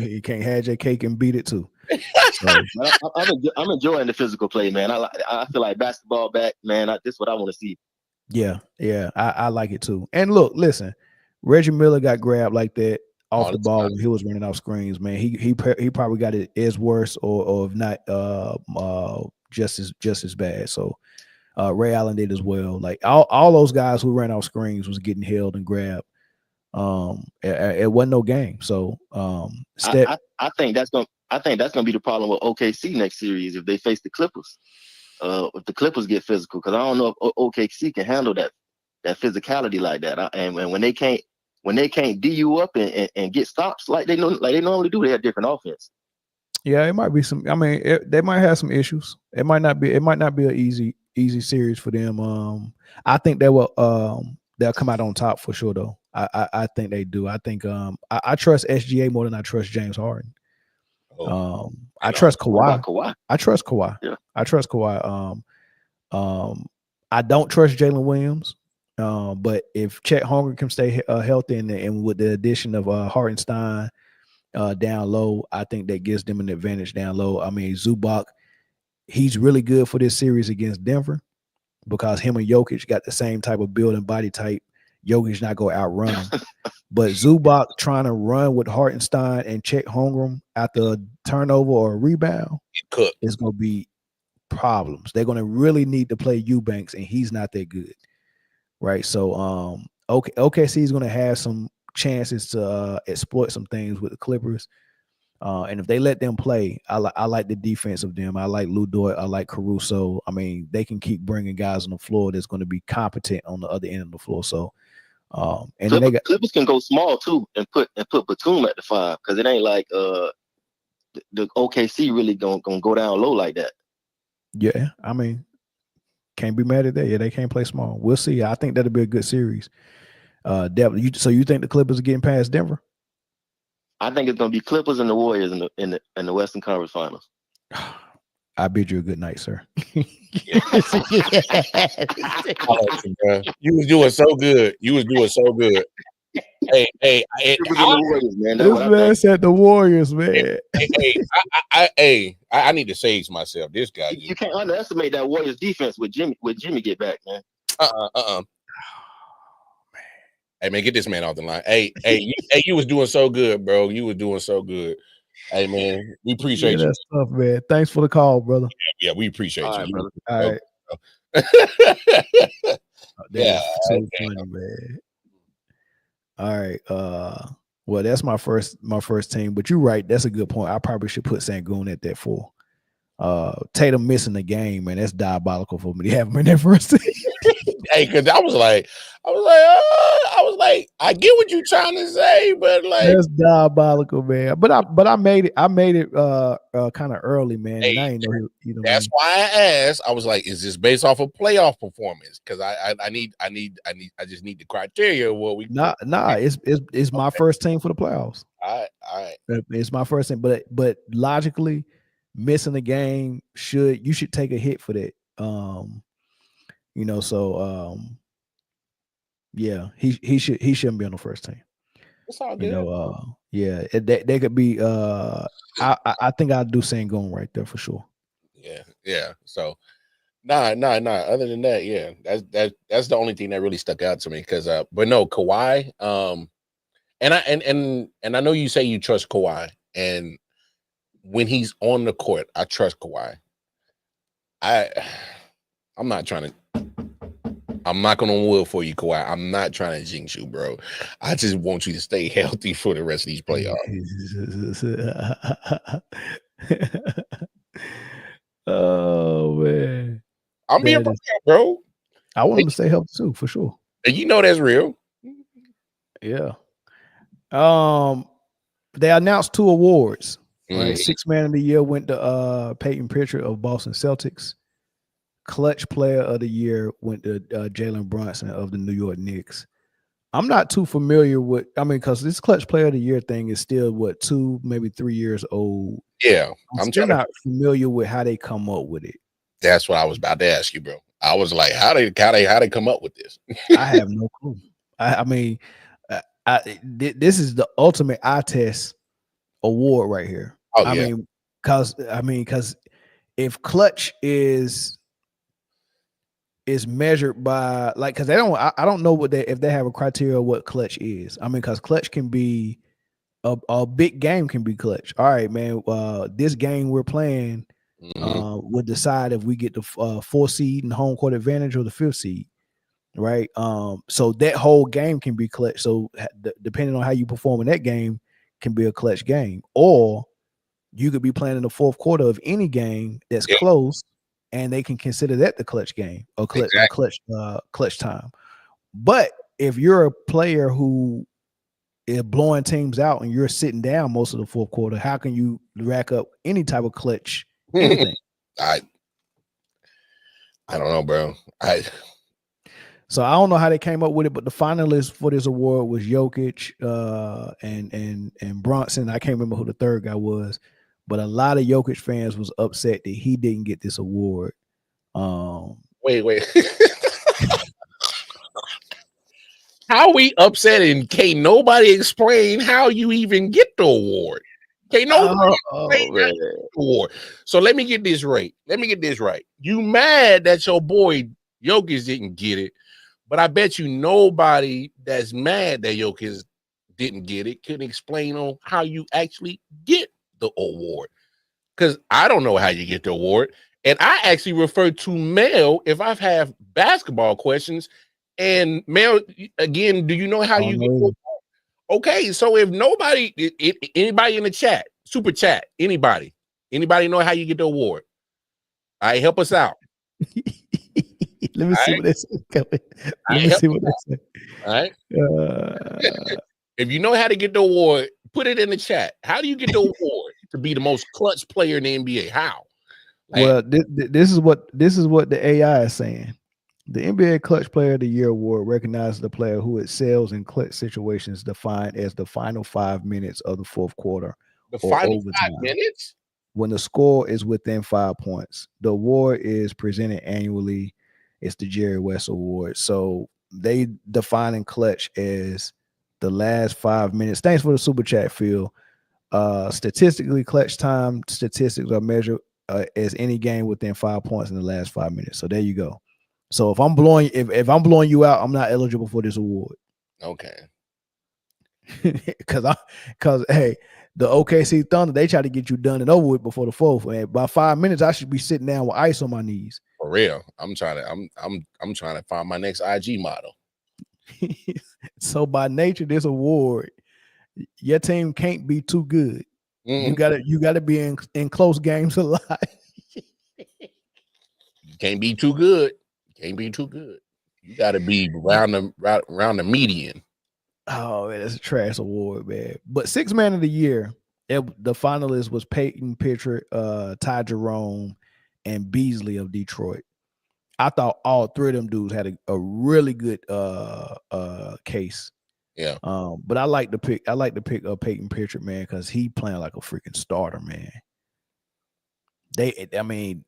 You can't have your cake and beat it too. So, I'm enjoying the physical play, man. I feel like basketball back, man. This is what I want to see. Yeah, I like it too. And look, listen. Reggie Miller got grabbed like that off the ball when he was running off screens. Man, he probably got it as worse or if not just as bad. So Ray Allen did as well. Like all those guys who ran off screens was getting held and grabbed. It wasn't no game. So I think that's gonna be the problem with OKC next series if they face the Clippers. If the Clippers get physical, because I don't know if OKC can handle that physicality like that. And when they can't D you up and get stops like they normally do, they have different offense. Yeah, it might be some. I mean, they might have some issues. It might not be an easy series for them. I think they will. They'll come out on top for sure, though. I think they do. I think I trust SGA more than I trust James Harden. I trust Kawhi. I trust Kawhi. Yeah. I trust Kawhi. I don't trust Jalen Williams. But if Chet Holmgren can stay healthy and with the addition of Hartenstein down low, I think that gives them an advantage down low. I mean, Zubac, he's really good for this series against Denver because him and Jokic got the same type of build and body type. Jokic's not going to outrun him. But Zubac trying to run with Hartenstein and Chet Holmgren after a turnover or a rebound is going to be problems. They're going to really need to play Eubanks, and he's not that good. Right. So OKC is going to have some chances to exploit some things with the Clippers. And if they let them play, I like the defense of them. I like Lou Dort. I like Caruso. I mean, they can keep bringing guys on the floor that's going to be competent on the other end of the floor. So and Clippers can go small too and put Batum at the 5 because it ain't like the OKC really gonna go down low like that. Yeah, I mean, can't be mad at that. Yeah, they can't play small. We'll see. I think that'll be a good series. Definitely. So you think the Clippers are getting past Denver? I think it's gonna be Clippers and the Warriors in the Western Conference Finals. I bid you a good night, sir. You was doing so good. Hey, this man said the Warriors, man. I need to sage myself. This guy, you can't underestimate that Warriors defense with Jimmy get back, man. Hey man, get this man off the line. Hey, you was doing so good, bro. You was doing so good. Hey man, we appreciate you. That's tough, man. Thanks for the call, brother. Yeah, we appreciate you. Brother. All right. Yeah, so funny, man. All right. Well, that's my first team, but you're right. That's a good point. I probably should put Sangoon at that 4. Tatum missing the game, man. That's diabolical for me to have him in that first team. Hey, because I get what you're trying to say, but like, That's diabolical, man. But I made it. I made it kind of early, man, and I hey, ain't know you know what I that's mean. why I asked. I was like, is this based off of playoff performance? Because I just need the criteria of what we. Nah, it's my first team for the playoffs. All right. It's my first team, but logically, missing a game you should take a hit for that. Yeah, he shouldn't be on the first team. It's all good. Yeah, they could be. I think I'll do Sangoon right there for sure. Yeah. So, nah. Other than that, yeah, that's the only thing that really stuck out to me. Because, but no, Kawhi. And I know you say you trust Kawhi, and when he's on the court, I trust Kawhi. I'm not trying to. I'm knocking on wood for you, Kawhi. I'm not trying to jinx you, bro. I just want you to stay healthy for the rest of these playoffs. Oh man, I'm being that is. bro. I want him to stay healthy too, for sure. And you know that's real. Yeah. They announced 2 awards. Right, 6th Man of the Year went to Peyton Pritchard of Boston Celtics. Clutch Player of the Year went to Jalen Brunson of the New York Knicks. I'm not too familiar with. I mean, because this Clutch Player of the Year thing is still 2, maybe 3 years old. Yeah, I'm still not familiar with how they come up with it. That's what I was about to ask you, bro. I was like, how they come up with this? I have no clue. I mean, this is the ultimate eye test award right here. Oh, I yeah. mean, because if Clutch is measured by because I don't know if they have a criteria of what Clutch is. I mean, because Clutch can be a big game can be Clutch. All right, man. This game we're playing will decide if we get the 4th seed and home court advantage or the 5th seed. Right. So that whole game can be Clutch. So depending on how you perform in that game can be a Clutch game, or you could be playing in the 4th quarter of any game that's close, and they can consider that the Clutch game or clutch time. But if you're a player who is blowing teams out and you're sitting down most of the 4th quarter, how can you rack up any type of clutch anything? I don't know, bro. So I don't know how they came up with it, but the finalists for this award was Jokic and Bronson. I can't remember who the third guy was, but a lot of Jokic fans was upset that he didn't get this award. Wait. How we upset and can't nobody explain how you even get the award? Can't nobody explain the award. So let me get this right. You mad that your boy Jokic didn't get it, but I bet you nobody that's mad that Jokic didn't get it can explain on how you actually get the award. Because I don't know how you get the award. And I actually refer to Mel if I've had basketball questions. And Mel, again, do you know how you get the award? Okay, so if nobody, anybody in the chat, super chat, anybody know how you get the award? All right, help us out. Let me see what they say. Let me see what they say. All right. If you know how to get the award, put it in the chat. How do you get the award to be the most clutch player in the NBA? How? Well, this is what the AI is saying. The NBA Clutch Player of the Year award recognizes the player who excels in clutch situations defined as the final 5 minutes of the 4th quarter or overtime. 5 minutes? When the score is within 5 points. The award is presented annually. It's the Jerry West Award. So they defining clutch as the last 5 minutes. Thanks for the super chat, Phil. Statistically, clutch time statistics are measured as any game within 5 points in the last 5 minutes. So there you go. So if I'm blowing you out, I'm not eligible for this award. Okay. Because hey, the OKC Thunder, they try to get you done and over with before the 4th. And by 5 minutes, I should be sitting down with ice on my knees. For real. I'm trying to find my next IG model. So by nature, this award, your team can't be too good. Mm-hmm. You gotta be in close games a lot. You can't be too good. You You got to be around the median. Oh, man, that's a trash award, man. But sixth man of the year, the finalist was Peyton Pitcher, Ty Jerome, and Beasley of Detroit. I thought all three of them dudes had a really good case. Yeah. But I like to pick Peyton Pitcher, man, because he playing like a freaking starter, man. I mean,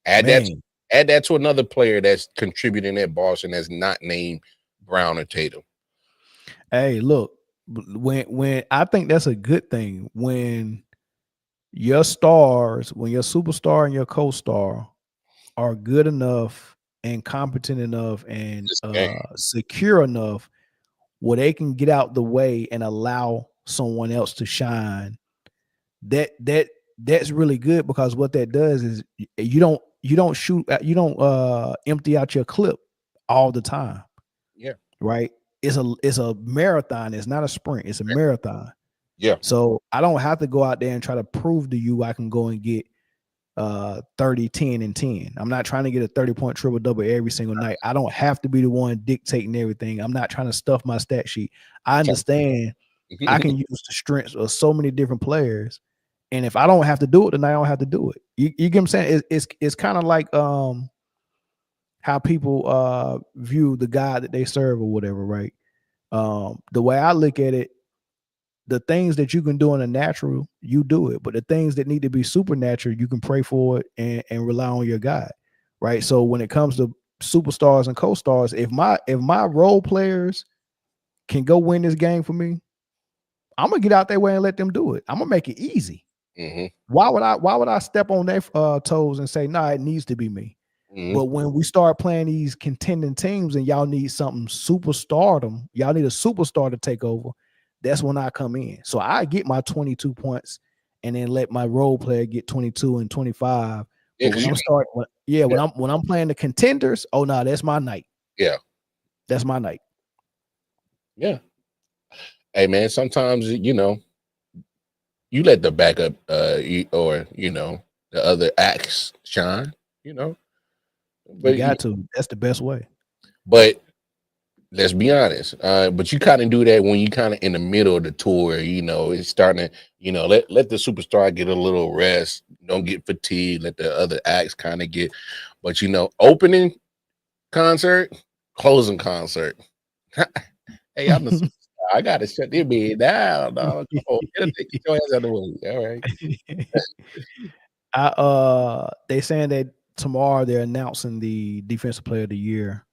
Add man. that to another player that's contributing at Boston that's not named Brown or Tatum. Hey, look, when I think that's a good thing when your superstar and your co-star are good enough and competent enough and secure enough where they can get out the way and allow someone else to shine. That's really good, because what that does is you don't empty out your clip all the time. Yeah. Right. It's a marathon. It's not a sprint. It's a marathon. Yeah. So I don't have to go out there and try to prove to you I can go and get 30, 10, and 10. I'm not trying to get a 30-point triple-double every single night. I don't have to be the one dictating everything. I'm not trying to stuff my stat sheet. I understand I can use the strengths of so many different players. And if I don't have to do it, then I don't have to do it. You get what I'm saying? It's kind of like how people view the God that they serve or whatever, right? The way I look at it, the things that you can do in the natural, you do it. But the things that need to be supernatural, you can pray for it and rely on your God, right? So when it comes to superstars and co-stars, if my role players can go win this game for me, I'm gonna get out their way and let them do it. I'm gonna make it easy. Mm-hmm. Why would I step on their toes and say, nah, it needs to be me? Mm-hmm. But when we start playing these contending teams and y'all need something superstardom, y'all need a superstar to take over, that's when I come in. So I get my 22 points and then let my role player get 22 and 25. Yeah, but when I'm playing the contenders, oh no, that's my night. Yeah. That's my night. Yeah. Hey man, sometimes you let the backup or the other acts shine, But you got to. That's the best way. But let's be honest. But you kind of do that when you kind of in the middle of the tour, it's starting to, let the superstar get a little rest. Don't get fatigued. Let the other acts kind of get, but opening concert, closing concert. Hey, I'm the superstar. I gotta shut this man down, dog. Come on, get your ass out of the way. All right. They saying that tomorrow they're announcing the defensive player of the year.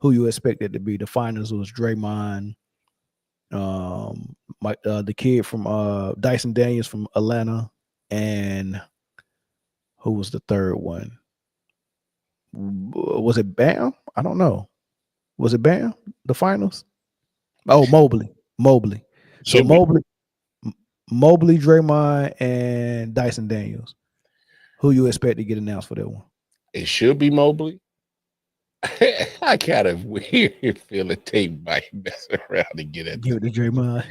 Who you expect it to be? The finals was Draymond, the kid from Dyson Daniels from Atlanta, and who was the third one? Was it Bam? I don't know. Was it Bam? The finals? Oh, Mobley. So Mobley, Draymond, and Dyson Daniels. Who you expect to get announced for that one? It should be Mobley. I got a weird feeling they might mess around and get it. Give it to Draymond.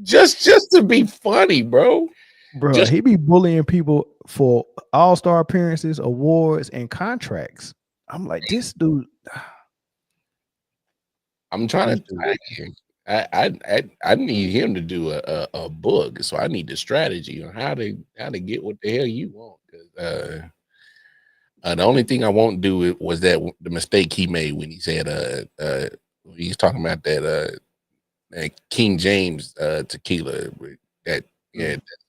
just to be funny, bro. Bro, he be bullying people for all-star appearances, awards, and contracts. I'm like, this dude. I'm trying to tag him. I need him to do a book, so I need the strategy on how to get what the hell you want. Because the only thing I won't do was that the mistake he made when he said he's talking about that King James tequila. That's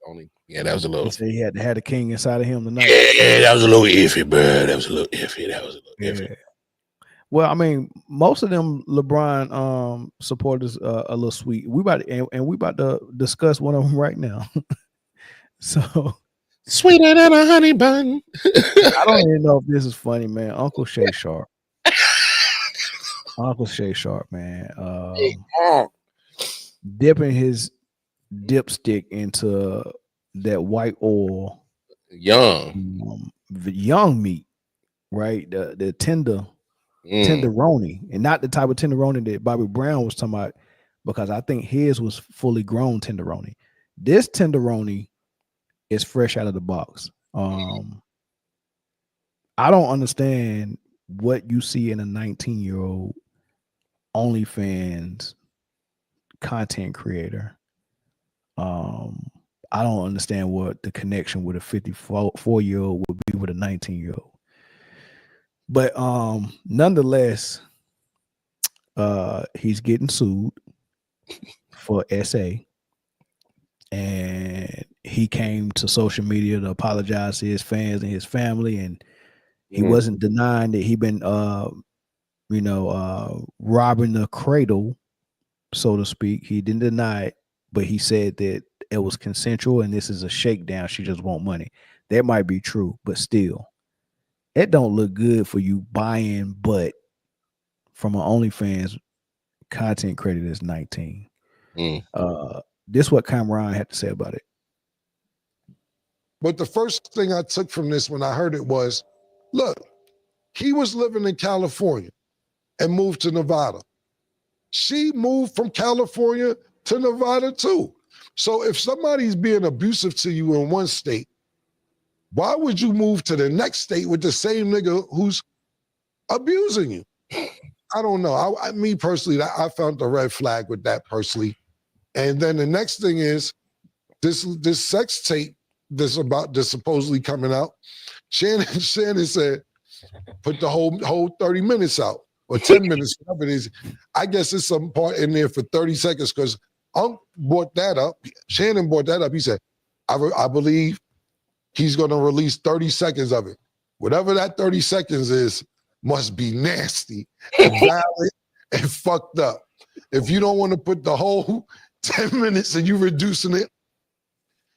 only that was a little. He said he had to have a king inside of him tonight. Yeah, that was a little iffy, bro. That was a little iffy. Well, I mean, most of them LeBron supporters are a little sweet. We about to discuss one of them right now. So sweeter than a honey bun. I don't even know if this is funny, man. Uncle Shay Sharp. Uncle Shay Sharp, man. Dipping his dipstick into that white oil. Young meat, right? The tenderoni, and not the type of tenderoni that Bobby Brown was talking about, because I think his was fully grown tenderoni. This tenderoni is fresh out of the box. I don't understand what you see in a 19-year-old OnlyFans content creator. I don't understand what the connection with a 54-year-old would be with a 19-year-old. But nonetheless, he's getting sued for SA, and he came to social media to apologize to his fans and his family, and he wasn't denying that he been robbing the cradle, so to speak. He didn't deny it, but he said that it was consensual and this is a shakedown. She just want money. That might be true, but still, it don't look good for you buying butt from an OnlyFans content creator that's 19. This what Cameron had to say about it. But the first thing I took from this when I heard it was, look, he was living in California and moved to Nevada. She moved from California to Nevada too. So if somebody's being abusive to you in one state, why would you move to the next state with the same nigga who's abusing you? I don't know. Me personally, I found the red flag with that personally. And then the next thing is this sex tape that's supposedly coming out. Shannon said, put the whole 30 minutes out or 10 minutes, whatever it is. I guess there's some part in there for 30 seconds because brought that up. Shannon brought that up. He said, I believe he's going to release 30 seconds of it. Whatever that 30 seconds is must be nasty and violent and fucked up. If you don't want to put the whole 10 minutes and you reducing it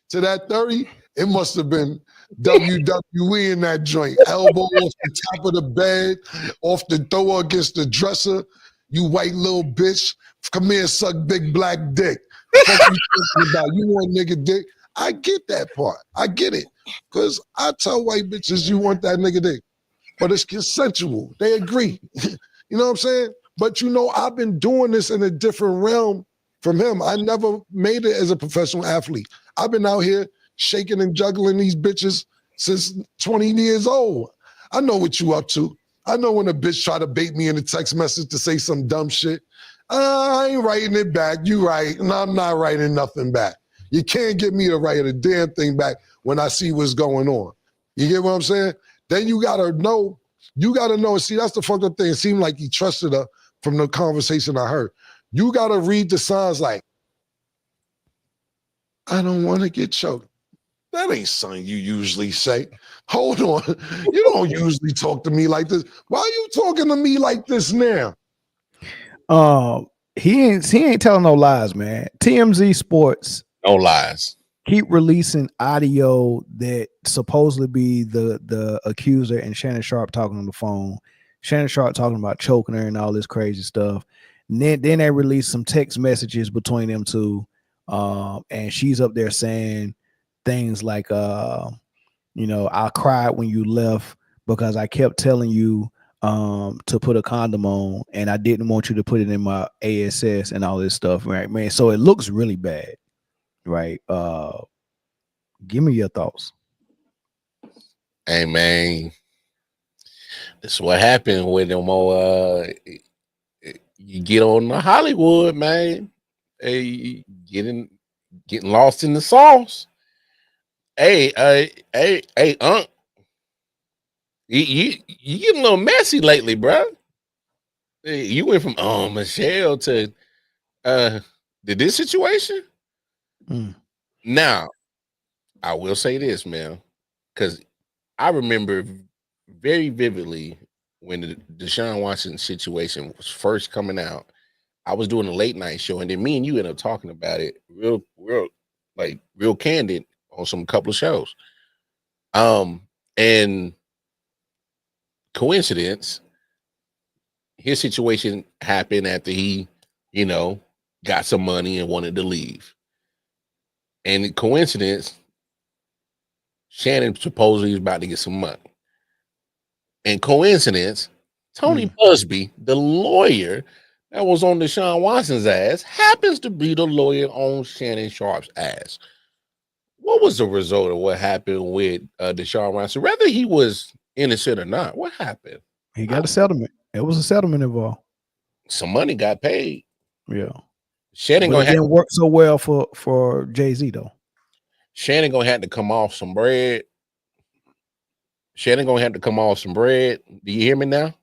to that 30, it must have been WWE in that joint. Elbow off the top of the bed, off the thrower against the dresser. You white little bitch, come here, suck big black dick. What you thinking about? You want nigga dick? I get that part. I get it. Because I tell white bitches you want that nigga dick. But it's consensual. They agree. You know what I'm saying? But you know, I've been doing this in a different realm from him. I never made it as a professional athlete. I've been out here shaking and juggling these bitches since 20 years old. I know what you up to. I know when a bitch try to bait me in a text message to say some dumb shit. I ain't writing it back. You right. And I'm not writing nothing back. You can't get me to write a damn thing back when I see what's going on. You get what I'm saying? Then you gotta know. You gotta know. See, that's the fucked up thing. It seemed like he trusted her from the conversation I heard. You gotta read the signs like, I don't want to get choked. That ain't something you usually say. Hold on. You don't usually talk to me like this. Why are you talking to me like this now? He ain't telling no lies, man. TMZ Sports, no lies, keep releasing audio that supposedly be the accuser and Shannon Sharp talking on the phone. Shannon Sharp talking about choking her and all this crazy stuff. And then they release some text messages between them two. And she's up there saying things like, I cried when you left because I kept telling you to put a condom on and I didn't want you to put it in my ASS and all this stuff, right, man? So it looks really bad, right? Give me your thoughts. Hey, man, this is what happened with them. You get on the Hollywood, man. Hey, getting lost in the sauce. Hey, you getting a little messy lately, bro. Hey, you went from Michelle to this situation. Now, I will say this, man, because I remember very vividly when the Deshaun Watson situation was first coming out. I was doing a late night show, and then me and you ended up talking about it real candid on a couple of shows. And coincidence, his situation happened after he, got some money and wanted to leave. And coincidence, Shannon supposedly was about to get some money. And coincidence, Tony Busby, the lawyer that was on Deshaun Watson's ass, happens to be the lawyer on Shannon Sharp's ass. What was the result of what happened with Deshaun Watson? Whether he was innocent or not. What happened? He got a settlement. It was a settlement involved. Some money got paid. Yeah. Shannon But gonna it didn't work so well for Jay-Z though. Shannon gonna have to come off some bread. Shannon gonna have to come off some bread. Do you hear me now?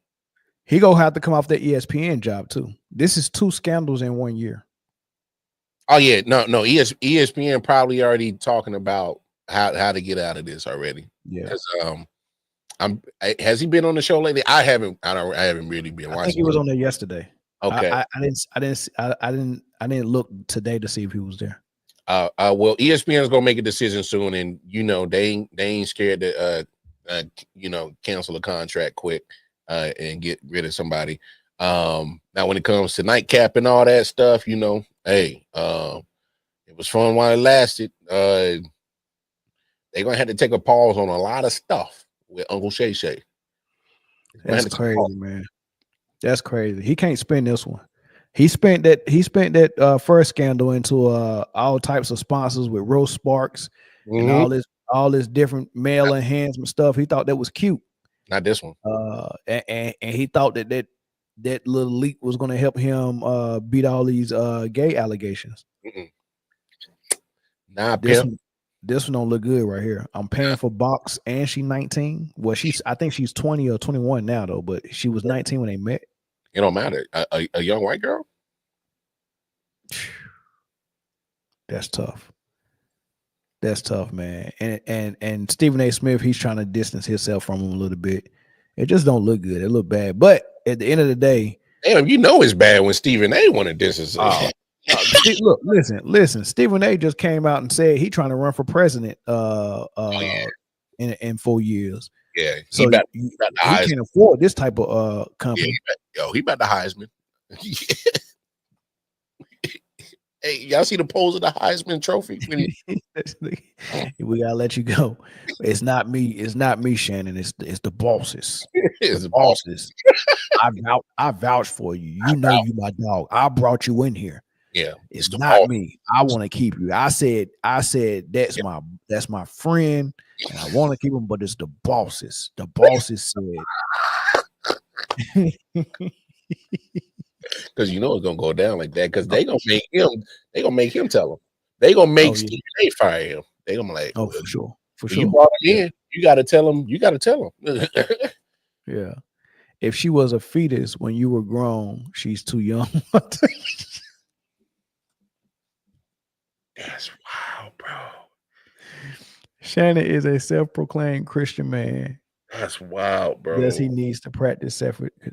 He gonna have to come off that ESPN job too. This is 2 scandals in 1 year. Oh yeah, no. ESPN probably already talking about how to get out of this already. Yeah. Because has he been on the show lately? I haven't really been watching. I think he was on there yesterday. Okay. I didn't look today to see if he was there. Well, ESPN is gonna make a decision soon, and they ain't scared to cancel a contract quick and get rid of somebody. Now when it comes to nightcap and all that stuff, hey, it was fun while it lasted. They're gonna have to take a pause on a lot of stuff with Uncle Shay Shay. That's crazy, man. That's crazy. He can't spend this one. He spent that first scandal into all types of sponsors with Rose Sparks and all this different male enhancement stuff. He thought that was cute. Not this one. And he thought that little leak was going to help him beat all these gay allegations. Nah, this one don't look good right here. I'm paying for box, and she's 19. Well, I think she's 20 or 21 now though, but she was 19 when they met. It don't matter. A young white girl. That's tough. That's tough, man. And Stephen A. Smith, he's trying to distance himself from him a little bit. It just don't look good. It look bad. But at the end of the day, damn, it's bad when Stephen A. want to distance himself. Look, listen. Stephen A. just came out and said he trying to run for president in 4 years. Yeah, so he can't afford this type of company. Yeah, he about the Heisman. Hey, y'all see the pose of the Heisman Trophy? We gotta let you go. It's not me, Shannon. It's the bosses. It's the bosses. I vouch for you. You know you my dog. I brought you in here. Yeah, it's not me. I want to keep you. I said that's my friend, and I want to keep him, but it's the bosses. The bosses said. Because it's gonna go down like that. Because they gonna make him tell them. They gonna make Stephen A. fire him. They gonna be like, for sure. You brought him in. You gotta tell him. Yeah. If she was a fetus when you were grown, she's too young. That's wild, bro. Shannon is a self-proclaimed Christian man. That's wild, bro. Yes, he needs to practice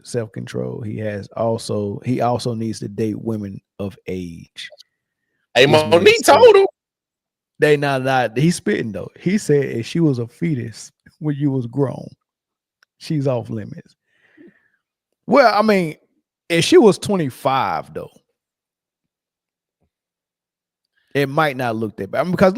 self-control. He also needs to date women of age. Hey, Monique told him. They not. He's spitting though. He said if she was a fetus when you was grown, she's off limits. Well, I mean, if she was 25 though, it might not look that bad. I mean, because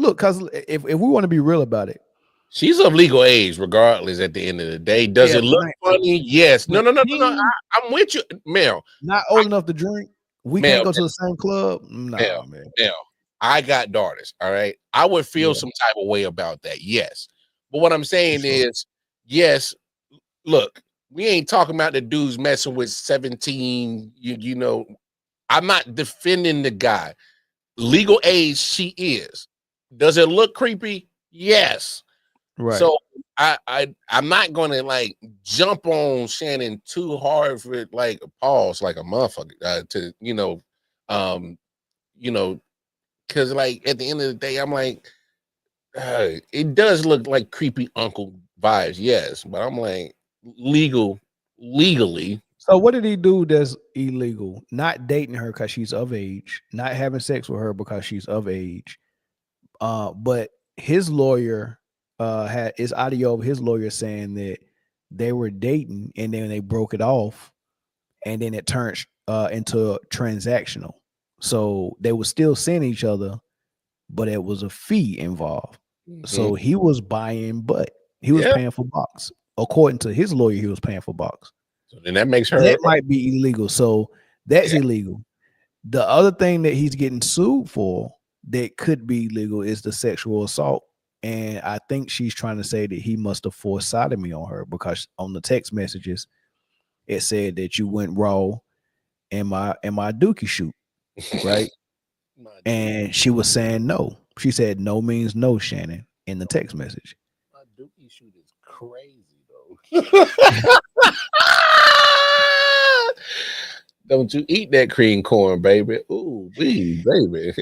if we want to be real about it, she's of legal age, regardless. At the end of the day, does it look funny? Yes. No. I'm with you, Mel. Not old enough to drink. We can't go to the same club. No, man. Mel, I got daughters. All right, I would feel some type of way about that. Yes, but what I'm saying is, yes. Look, we ain't talking about the dudes messing with 17. You know, I'm not defending the guy. Legal age, she is. Does it look creepy? Yes. Right. So I'm not gonna like jump on Shannon too hard for like a pause like a motherfucker because like at the end of the day, I'm like, it does look like creepy uncle vibes, yes, but I'm like legally. So what did he do that's illegal? Not dating her because she's of age, not having sex with her because she's of age. But his lawyer had his audio of his lawyer saying that they were dating and then they broke it off, and then it turned into transactional. So they were still seeing each other, but it was a fee involved. Mm-hmm. So he was buying butt. He was paying for box. According to his lawyer, he was paying for box. So then that makes her. That might be illegal. So that's illegal. The other thing that he's getting sued for that could be legal is the sexual assault And I think she's trying to say that he must have forced sodomy on her because on the text messages it said that you went raw in my dookie shoot, right? And she was saying no. She said no means no, Shannon, in the text message. My dookie shoot is crazy though. Don't you eat that cream corn, baby? Ooh, wee, baby.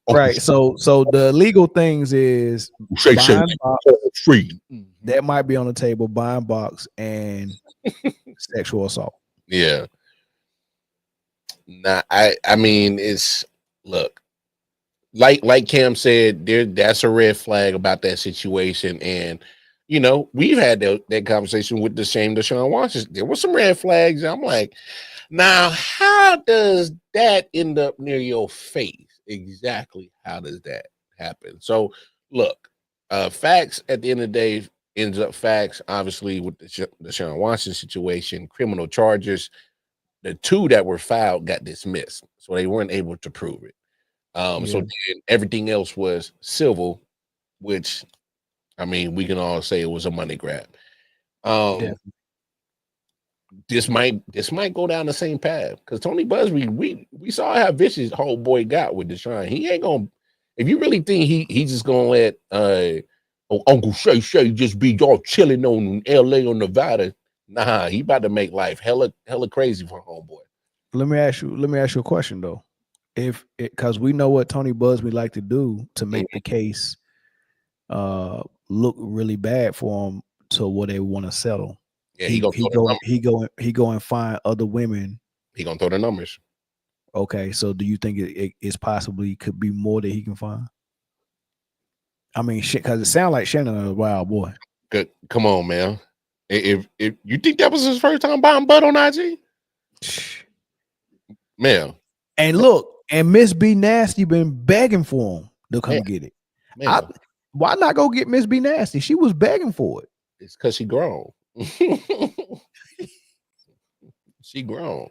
Right. So the legal things is Say buying box, free. that might be on the table, buying box and sexual assault. Yeah. Nah, I mean, it's look, like Cam said, that's a red flag about that situation. And we've had that conversation with the same Deshaun Watson. There were some red flags. I'm like, now how does that end up near your face? Exactly how does that happen? So look, facts at the end of the day ends up facts. Obviously, with the Deshaun Watson situation, criminal charges, the two that were filed got dismissed, so they weren't able to prove it. So then everything else was civil, which I mean, we can all say it was a money grab. This might go down the same path because Tony Busby, we saw how vicious whole boy got with Deshaun. He ain't gonna. If you really think he's just gonna let Uncle Shay just be all chilling on L.A. or Nevada, nah, he about to make life hella crazy for homeboy. Let me ask you a question though. If because we know what Tony Busby like to do to make the case look really bad for him to where they want to settle. Yeah, he go and find other women. He gonna throw the numbers. Okay, so do you think it's possibly could be more that he can find? I mean, shit, because it sounds like Shannon is a wild boy. Good, come on, man. If you think that was his first time buying butt on IG, man. And look, and Miss B Nasty been begging for him to come get it. Why not go get Miss B Nasty? She was begging for it. It's because she grown. She grown.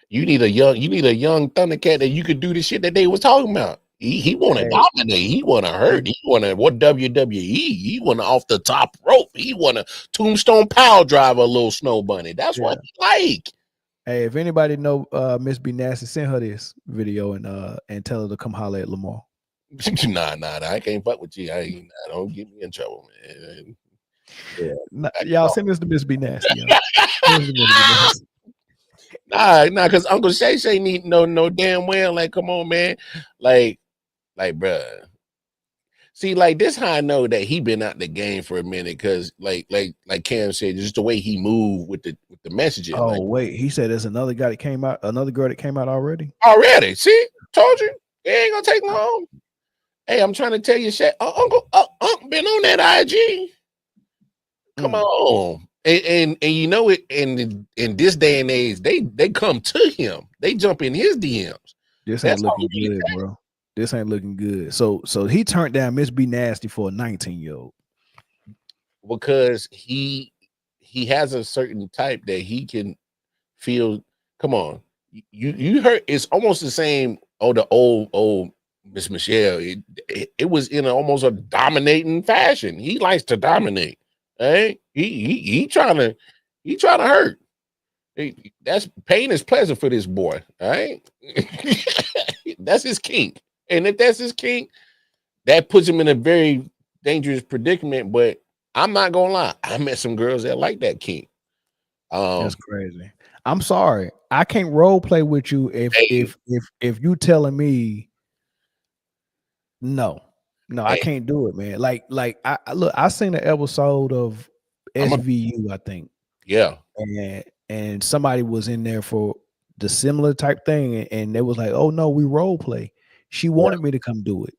You need a young Thundercat that you could do the shit that they was talking about. He want to dominate. He want to hurt. He want to what WWE. He want to off the top rope. He want to tombstone power drive a little snow bunny. That's what he like. Hey, if anybody know Miss B Nasty, send her this video and tell her to come holler at Lamar. Nah, I can't fuck with you. Don't get me in trouble, man. Yeah. Y'all send this to Miss B Nasty. Nah, because Uncle Shay need no damn well. Like, come on, man. Like, bruh. See, like this how I know that he been out the game for a minute, because like Cam said, just the way he moved with the messaging. Oh, wait, he said there's another guy that came out, another girl that came out already. See, told you, it ain't gonna take long. Hey, I'm trying to tell you, Shay, Uncle been on that IG. Come on. And you know it, in this day and age, they come to him. They jump in his DMs. This ain't looking good, bro. This ain't looking good. So he turned down Miss B Nasty for a 19-year-old. Because he has a certain type that he can feel. Come on. You heard it's almost the same. Oh, the old Miss Michelle. It was in almost a dominating fashion. He likes to dominate. Hey, he trying to hurt. That's pain is pleasant for this boy. All right. That's his kink. And if that's his kink, that puts him in a very dangerous predicament. But I'm not gonna lie, I met some girls that like that kink. That's crazy. I'm sorry, I can't role play with you if you telling me no, I can't do it, man. Like I seen an episode of SVU, I think. Yeah, and somebody was in there for the similar type thing, and they was like, "Oh no, we role play." She wanted me to come do it.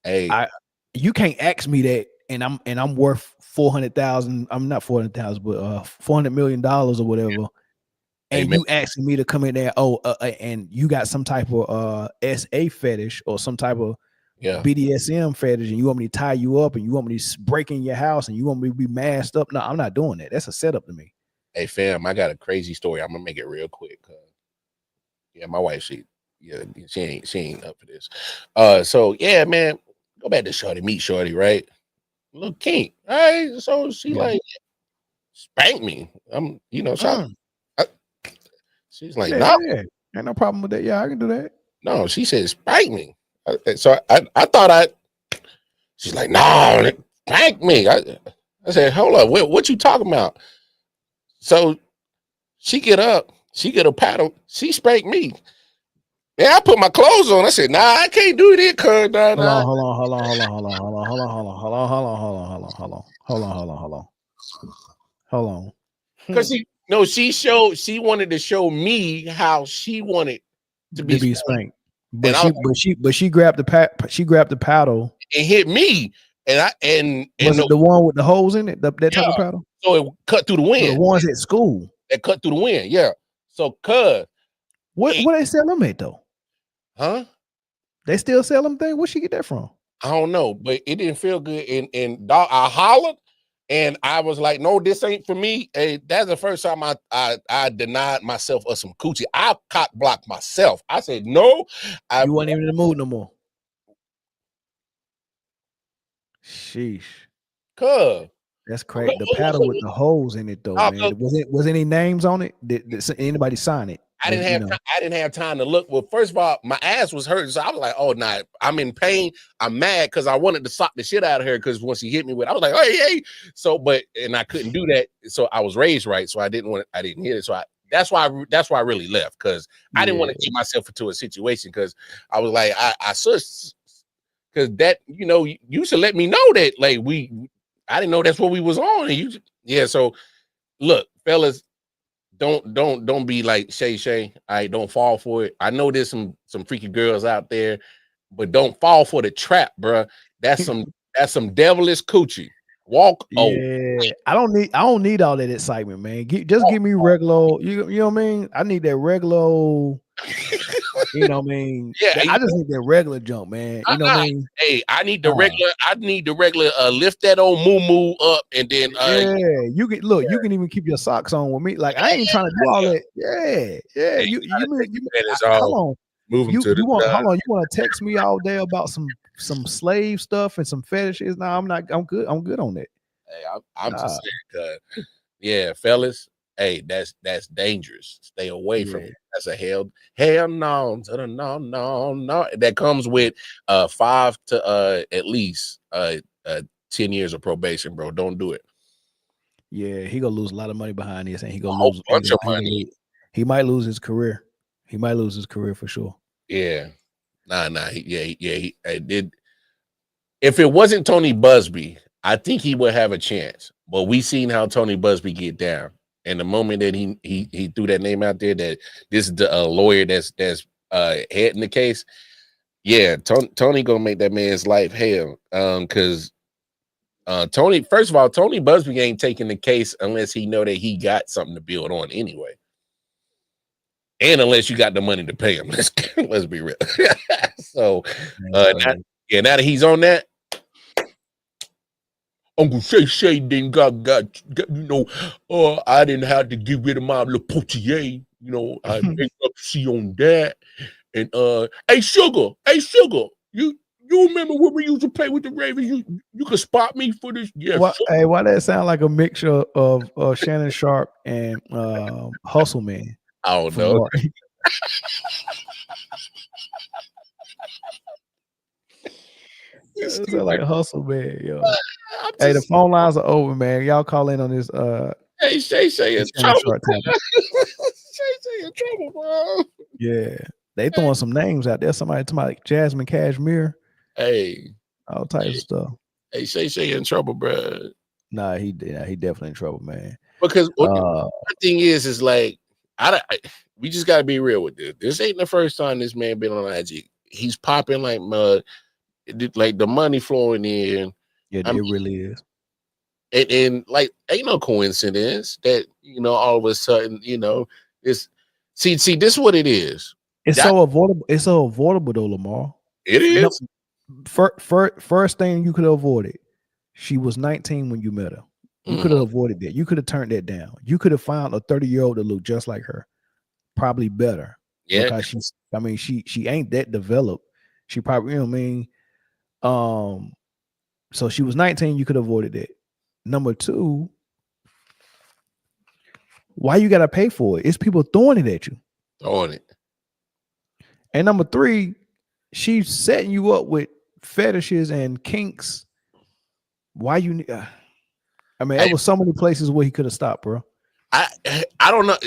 Hey, you can't ask me that, and I'm worth 400,000. I'm not 400,000, but $400 million or whatever. And you asking me to come in there? And you got some type of SA fetish or some type of BDSM fetish, and you want me to tie you up, and you want me to break in your house, and you want me to be masked up? No, I'm not doing that. That's a setup to me. Hey fam, I got a crazy story. I'm gonna make it real quick. Yeah, my wife, she ain't up for this. So yeah, man, Go back to Shorty, meet Shorty, right? Little kink. All right. So she like spank me. I'm, she's like, no. Yeah. Ain't no problem with that. Yeah, I can do that. No, she said spank me. So I thought she's like, no, spank me. I said, hold up, what you talking about? So she get up, she get a paddle, she spanked me. And I put my clothes on. I said, nah, I can't do this, cuz nah. Hold on. Because she wanted to show me how she wanted to be spanked. But she grabbed the paddle and hit me. And was it the one with the holes in it? That type of paddle? So it cut through the wind. So the ones at school. That cut through the wind, yeah. So cuz what they sell them at though? Huh? They still sell them things? Where'd she get that from? I don't know, but it didn't feel good. And dog, I hollered and I was like, no, this ain't for me. Hey, that's the first time I denied myself of some coochie. I cock blocked myself. I said, no. You wasn't even in the mood no more. Sheesh. Cuz. That's crazy. The paddle with the holes in it though, man. Was any names on it? Did anybody sign it? I didn't have time to look. Well, first of all, my ass was hurting, so I was like, "Oh, nah, I'm in pain. I'm mad because I wanted to sock the shit out of her. Because once she hit me with, I was like, hey." So, and I couldn't do that. So I was raised right, so I didn't hit it. So that's why I really left because I didn't want to get myself into a situation because I was like, I sus because that you should let me know that like I didn't know that's what we was on. And so look, fellas. Don't be like Shay. Don't fall for it. I know there's some freaky girls out there, but don't fall for the trap, bro. That's some devilish coochie. Walk over. I don't need all that excitement, man. Just give me regular. You know what I mean? I need that regular. You know what I mean? Yeah, I just need that regular jump, man. You know what I mean? Hey, I need the regular. Lift that old moo up, and then you can look. You can even keep your socks on with me. Like I ain't trying to do all that. Yeah. You come on. Move them to the hold on. You want to text me all day about some slave stuff and some fetishes? No, I'm not. I'm good. I'm good on that. Hey, I'm just saying, yeah, fellas. Hey, that's dangerous. Stay away from it. That's a hell no to the no. That comes with 5 to at least 10 years of probation, bro. Don't do it. Yeah, he gonna lose a lot of money behind this, and he gonna lose a bunch of money. He might lose his career. He might lose his career for sure. Yeah, nah. He did. If it wasn't Tony Busby, I think he would have a chance. But we seen how Tony Busby get down. And the moment that he threw that name out there, that this is the lawyer that's heading the case, yeah, Tony gonna make that man's life hell. Because Tony, first of all, Tony Busby ain't taking the case unless he know that he got something to build on anyway, and unless you got the money to pay him. Let's be real. So, now that he's on that. Uncle Shay then got I didn't have to get rid of my little potier, I make up see on that. And hey sugar, you remember when we used to play with the Ravens? You could spot me for this. Yeah. Why that sound like a mixture of Shannon Sharp and Hustle Man? I don't know. It's like a Hustle Man, yo. Hey, the phone lines are open, man. Y'all call in on this. Hey, Shay in trouble. Shay in trouble, bro. Yeah, they throwing some names out there. Somebody like Jasmine Cashmere. Hey, all types of stuff. Hey, Shay in trouble, bro. Nah, he definitely in trouble, man. Because the thing is like we just gotta be real with this. This ain't the first time this man been on IG. He's popping like mud. Like the money flowing in. Yeah, it really is. And like ain't no coincidence that all of a sudden it's see this is what it is. It's so avoidable. It's so avoidable though, Lamar. It is. First thing you could have avoided. She was 19 when you met her. You could have avoided that. You could have turned that down. You could have found a 30-year-old that looked just like her, probably better. Yeah, because she ain't that developed. She probably, So she was 19. You could have avoided that. Number two, why you gotta pay for it? It's people throwing it at you. Throwing it. And number three, she's setting you up with fetishes and kinks. Why you? I mean, there was so many places where he could have stopped, bro. I don't know.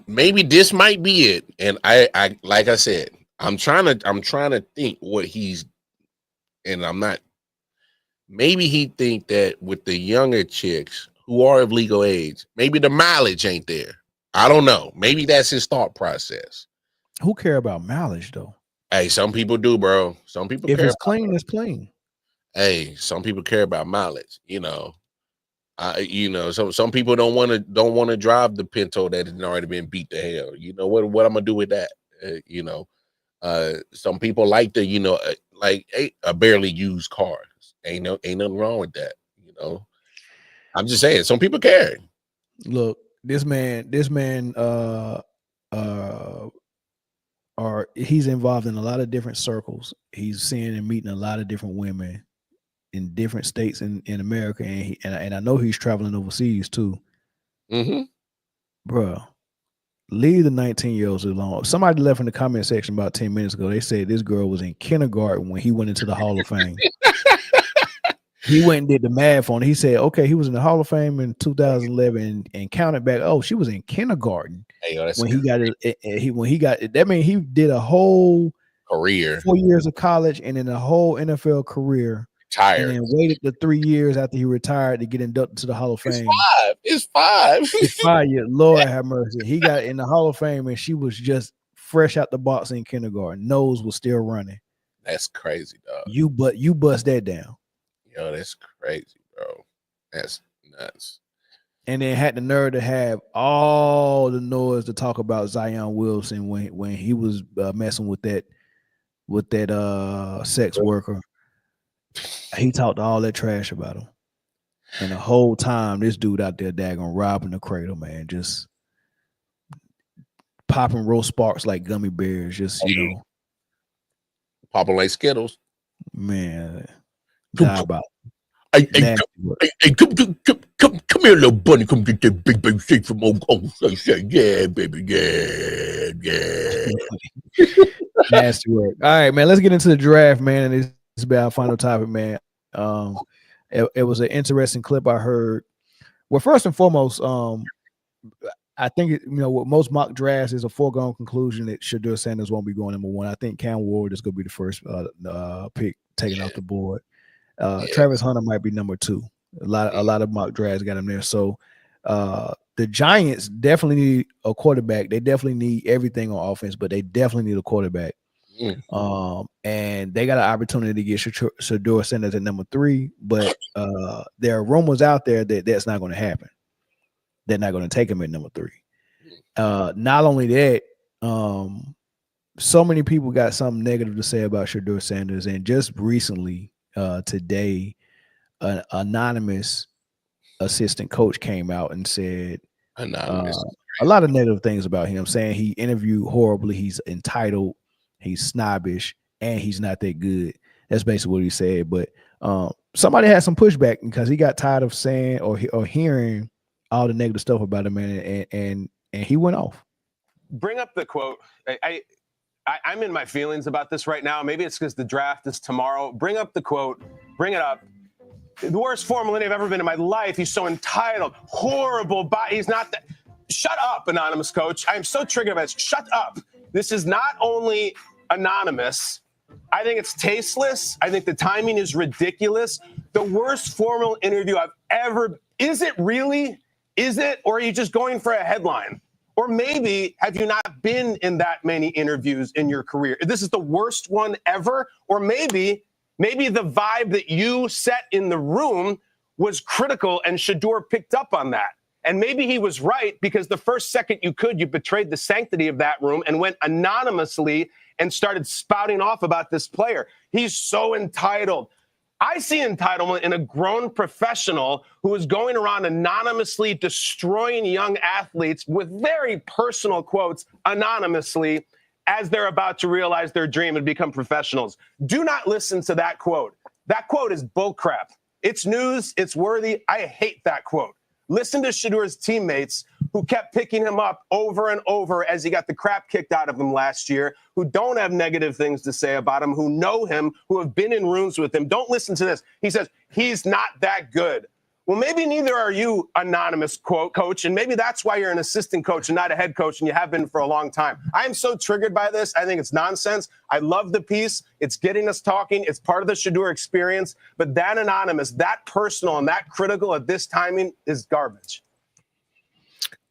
Maybe this might be it. And I like I said, I'm trying to think what he's, and I'm not. Maybe he think that with the younger chicks who are of legal age, maybe the mileage ain't there. I don't know. Maybe that's his thought process. Who care about mileage though? Hey, some people do, bro. Some people if care it's about clean, mileage. it's clean. Hey, some people care about mileage. Some people don't want to drive the Pinto that has already been beat to hell. You know what I'm gonna do with that? Some people like the a barely used car. Ain't nothing wrong with that. I'm just saying, some people care. Look, this man, he's involved in a lot of different circles. He's seeing and meeting a lot of different women in different states in America, and I know he's traveling overseas too. Mm-hmm. Bro, leave the 19-year-olds alone. Somebody left in the comment section about 10 minutes ago. They said this girl was in kindergarten when he went into the Hall of Fame. He went and did the math on it. He said, okay, he was in the Hall of Fame in 2011 and counted back. Oh, she was in kindergarten when he got it. That means he did a whole career, 4 years of college, and then a whole NFL career. Tired. And then waited the 3 years after he retired to get inducted to the Hall of Fame. It's 5. It's 5 years. Lord have mercy. He got in the Hall of Fame and she was just fresh out the box in kindergarten. Nose was still running. That's crazy, dog. You bust that down. Yo, that's crazy, bro. That's nuts. And then had the nerve to have all the noise to talk about Zion Wilson when he was messing with that sex worker. He talked all that trash about him. And the whole time, this dude out there daggone robbing the cradle, man, just popping roast sparks like gummy bears, just, popping like Skittles. Man, diabolical. Hey, come here, little bunny. Come get that big baby shake from say, yeah, baby, yeah. Nasty work. All right, man, let's get into the draft, man, and this is about our final topic, man. It was an interesting clip I heard. Well, first and foremost, I think with most mock drafts is a foregone conclusion that Shedeur Sanders won't be going number 1. I think Cam Ward is going to be the first pick taken off the board. Travis Hunter might be number 2. A lot of mock drafts got him there. So the Giants definitely need a quarterback. They definitely need everything on offense, but they definitely need a quarterback. And they got an opportunity to get Shedeur Sanders at number 3, but there are rumors out there that that's not going to happen. They're not going to take him at number 3. Not only that, so many people got something negative to say about Shedeur Sanders, and just recently, today, an anonymous assistant coach came out and said a lot of negative things about him, saying he interviewed horribly, he's entitled, he's snobbish, and he's not that good. That's basically what he said. But somebody had some pushback because he got tired of saying or hearing all the negative stuff about him, and he went off. Bring up the quote. I'm in my feelings about this right now. Maybe it's because the draft is tomorrow. Bring up the quote. Bring it up. The worst Formula I've ever been in my life. He's so entitled. Horrible. He's not that. Shut up, anonymous coach. I am so triggered by this. Shut up. This is not only anonymous. I think it's tasteless. I think the timing is ridiculous. The worst formal interview I've ever. Is it really? Is it? Or are you just going for a headline? Or maybe have you not been in that many interviews in your career? This is the worst one ever. Or maybe the vibe that you set in the room was critical and Shedeur picked up on that. And maybe he was right because the first second you betrayed the sanctity of that room and went anonymously and started spouting off about this player. He's so entitled. I see entitlement in a grown professional who is going around anonymously destroying young athletes with very personal quotes anonymously as they're about to realize their dream and become professionals. Do not listen to that quote. That quote is bullcrap. It's news. It's worthy. I hate that quote. Listen to Shadour's teammates who kept picking him up over and over as he got the crap kicked out of him last year, who don't have negative things to say about him, who know him, who have been in rooms with him. Don't listen to this. He says, he's not that good. Well, maybe neither are you, anonymous quote coach, and maybe that's why you're an assistant coach and not a head coach, and you have been for a long time. I am so triggered by this. I think it's nonsense. I love the piece. It's getting us talking. It's part of the Shadour experience. But that anonymous, that personal, and that critical at this timing is garbage.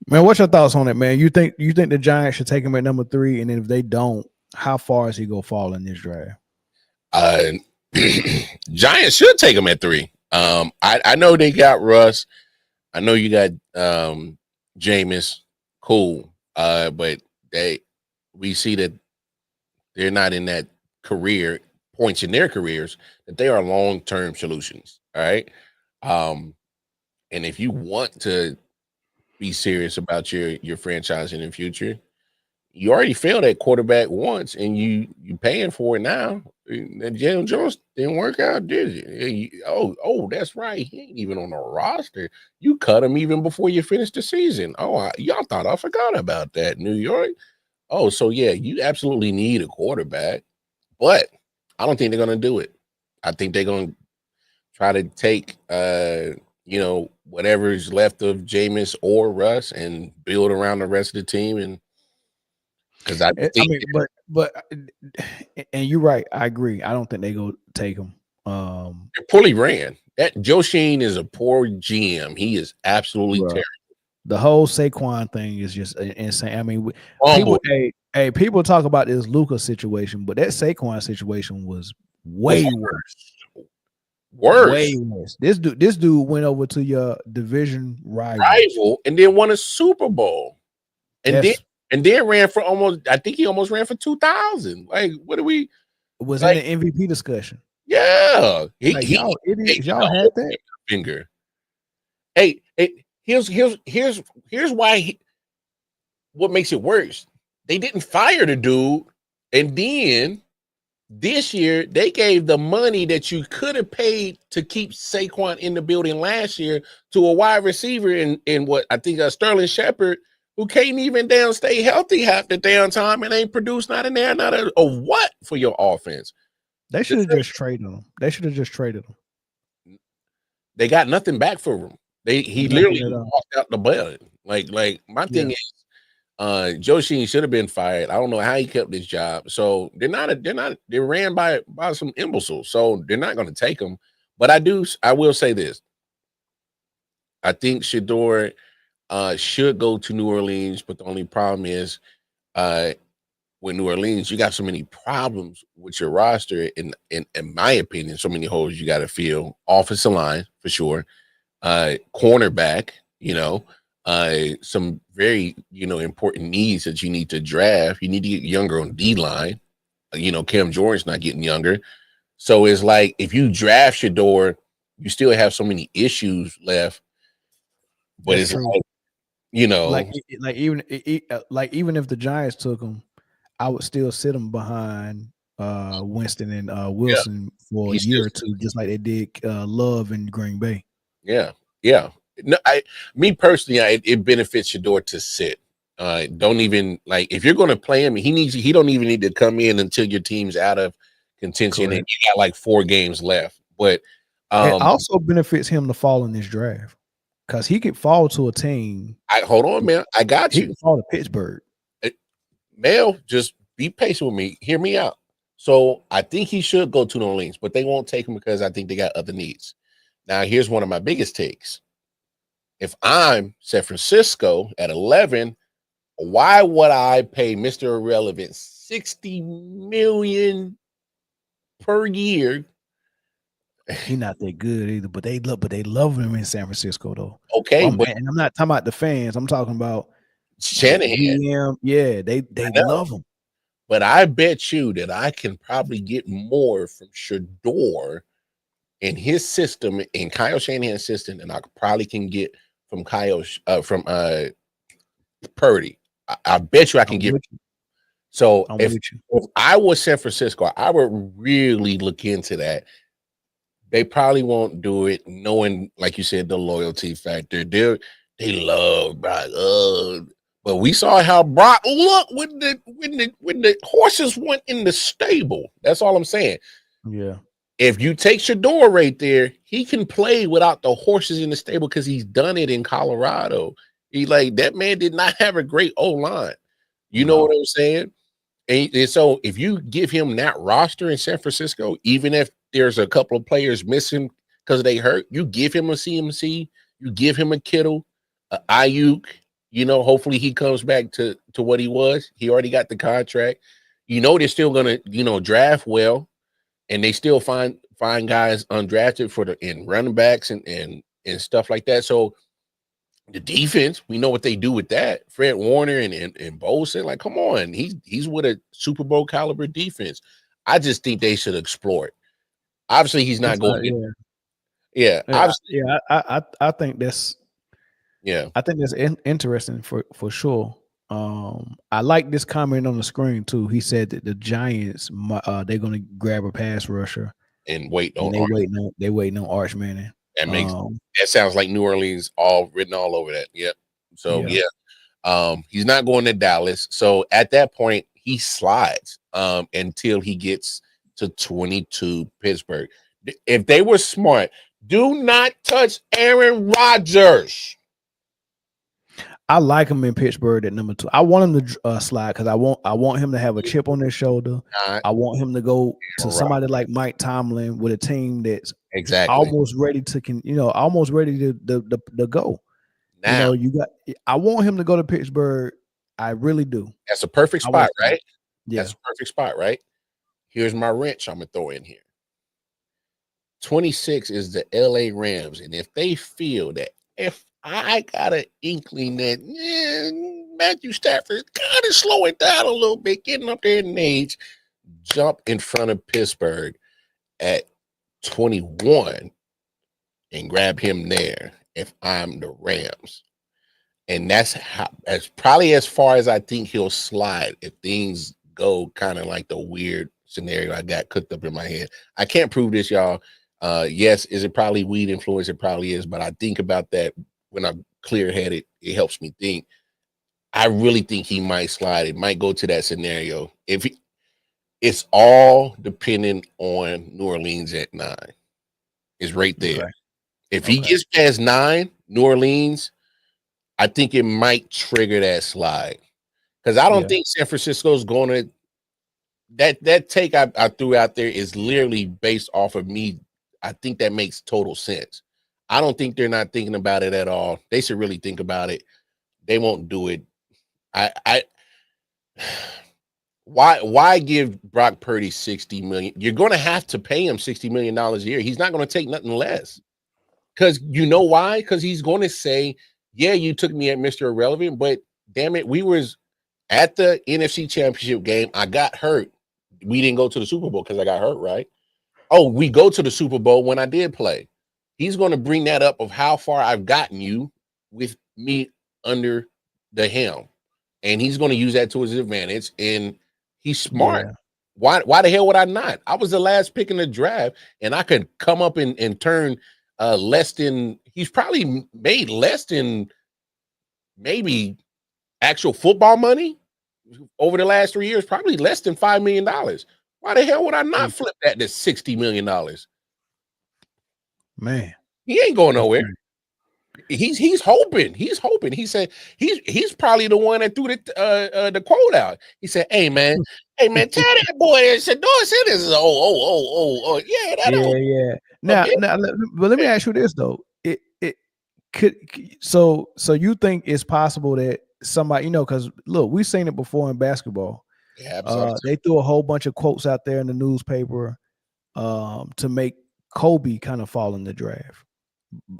Man, what's your thoughts on it, man? You think the Giants should take him at number 3, and then if they don't, how far is he gonna fall in this draft? Giants should take him at 3. I know they got Russ. I know you got Jameis. Cool. But we see that they're not in that career points in their careers, that they are long-term solutions. All right. And if you want to be serious about your franchise in the future, you already failed at quarterback once, and you paying for it now. And Jalen Jones didn't work out, did you? Oh, that's right. He ain't even on the roster. You cut him even before you finished the season. Y'all thought I forgot about that, New York. Oh, so yeah, you absolutely need a quarterback, but I don't think they're going to do it. I think they're going to try to take whatever's left of Jameis or Russ and build around the rest of the team. And because and you're right. I agree. I don't think they go take him. They're poorly ran. That Joe Sheen is a poor GM. He is absolutely terrible. The whole Saquon thing is just insane. I mean, people talk about this Lucas situation, but that Saquon situation was way worse. Way worse. This dude went over to your division rival and then won a Super Bowl. And then ran for I think he almost ran for 2,000. Like, what do we was in the MVP discussion? Yeah. Y'all had that finger. Hey, here's why what makes it worse. They didn't fire the dude, and then this year they gave the money that you could have paid to keep Saquon in the building last year to a wide receiver in what I think Sterling Shepard, who can't even stay healthy half the damn time and ain't produced not in there, not a what for your offense. They should have just traded him. They got nothing back for him. He literally walked out the bed. Like my thing is, Joe Sheen should have been fired. I don't know how he kept his job. So they're ran by some imbeciles. So they're not going to take him. But I will say this. I think Shadour should go to New Orleans, but the only problem is with New Orleans, you got so many problems with your roster. In my opinion, so many holes you got to fill. Offensive line for sure, cornerback. Some very important needs that you need to draft. You need to get younger on D line. Cam Jordan's not getting younger, so it's like if you draft Shadour, you still have so many issues left. But That's it's true. Even if the Giants took him, I would still sit him behind Winston and Wilson for a year or two, just like they did Love in Green Bay. Yeah. No, me personally, it benefits Shadour to sit. Don't even if you're going to play him, he don't even need to come in until your team's out of contention. Correct. And you got 4 games left. But it also benefits him to fall in this draft. Because he could fall to a team. Hold on, man. I got you. He could fall to Pittsburgh. Mel, just be patient with me. Hear me out. So I think he should go to New Orleans, but they won't take him because I think they got other needs. Now, here's one of my biggest takes. If I'm San Francisco at 11, why would I pay Mr. Irrelevant $60 million per year? He's not that good either, but they love him in San Francisco though. Okay, and I'm not talking about the fans. I'm talking about Shanahan. Yeah, they love him. But I bet you that I can probably get more from Shadour in his system, in Kyle Shanahan's system, than I probably can get from Purdy. I bet you I can get. So I'm if with you. if I was San Francisco, I would really look into that. They probably won't do it, knowing, like you said, the loyalty factor. They love Brock. But we saw how Brock looked when the horses went in the stable. That's all I'm saying. Yeah. If you take Shador right there, he can play without the horses in the stable because he's done it in Colorado. He like that man did not have a great O line. You know No. what I'm saying? And so if you give him that roster in San Francisco, even if there's a couple of players missing because they hurt, you give him a CMC, you give him a Kittle, a Ayuk. Hopefully he comes back to what he was. He already got the contract. They're still gonna draft well, and they still find guys undrafted in running backs and stuff like that. So the defense, we know what they do with that. Fred Warner and Bosa, like, come on, he's with a Super Bowl caliber defense. I just think they should explore it. Obviously, he's not going. Yeah, obviously, yeah. I think that's yeah. I think that's interesting for sure. I like this comment on the screen too. He said that the Giants, they're going to grab a pass rusher And wait and on they waiting on Arch Manning. that sounds like New Orleans all written all over that. Yep. So yeah. He's not going to Dallas. So at that point, he slides until he gets to 22 Pittsburgh. If they were smart, do not touch Aaron Rodgers. I like him in Pittsburgh at number 2. I want him to slide because I want him to have a chip on his shoulder. I want him to go to somebody like Mike Tomlin with a team that's almost ready to almost ready to go. Now, I want him to go to Pittsburgh. I really do. That's a perfect spot, right? Yeah. That's a perfect spot, right? Here's my wrench I'm gonna throw in here. 26 is the LA Rams, and if they feel that if I got an inkling that Matthew Stafford kind of slowing down a little bit, getting up there in age, jump in front of Pittsburgh at 21 and grab him there if I'm the Rams. And that's probably as far as I think he'll slide if things go kind of like the weird scenario I got cooked up in my head. I can't prove this, y'all. Yes, is it probably weed influence? It probably is, but I think about that when I'm clear-headed. It helps me think. I really think he might slide. It might go to that scenario. It's all dependent on New Orleans at 9. It's right there. Okay. If he gets past 9, New Orleans, I think it might trigger that slide. Because I don't think San Francisco's going to that take I threw out there is literally based off of me. I think that makes total sense. I don't think they're not thinking about it at all. They should really think about it. They won't do it. Why give Brock Purdy $60 million? You're going to have to pay him $60 million a year. He's not going to take nothing less. Because you know why? Because he's going to say, yeah, you took me at Mr. Irrelevant, but damn it, we was at the NFC Championship game. I got hurt. We didn't go to the Super Bowl because I got hurt, right? Oh, we go to the Super Bowl when I did play. He's going to bring that up of how far I've gotten you with me under the helm. And he's going to use that to his advantage. And he's smart. Yeah. Why the hell would I not? I was the last pick in the draft, and I could come up and turn less than he's probably made less than maybe actual football money over the last 3 years, probably less than $5 million. Why the hell would I not flip that to $60 million? Man, he ain't going nowhere. He's hoping. He's hoping. He said he's probably the one that threw the quote out. He said, "Hey man, tell that boy that said, "No, say this is yeah. Now, but let me ask you this though. It could so you think it's possible that somebody, because look, we've seen it before in basketball. Yeah, they threw a whole bunch of quotes out there in the newspaper to make Kobe kind of fall in the draft.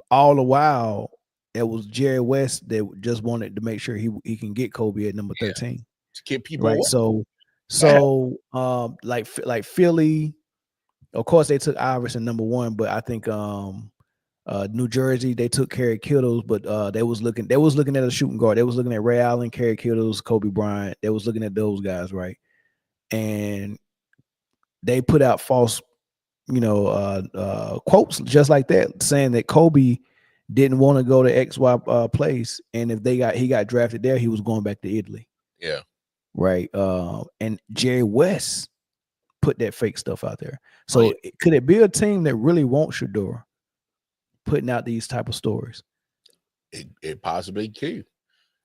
All the while, it was Jerry West that just wanted to make sure he can get Kobe at number 13 to get people right. Away. So like Philly, of course they took Iverson number 1, but I think New Jersey, they took Kerry Kittles, but they was looking at a shooting guard. They was looking at Ray Allen, Kerry Kittles, Kobe Bryant. They was looking at those guys, right? And they put out false, quotes just like that, saying that Kobe didn't want to go to XY place, and if he got drafted there, he was going back to Italy. Yeah. Right. And Jerry West put that fake stuff out there. So could it be a team that really wants Shedeur putting out these type of stories? It possibly could.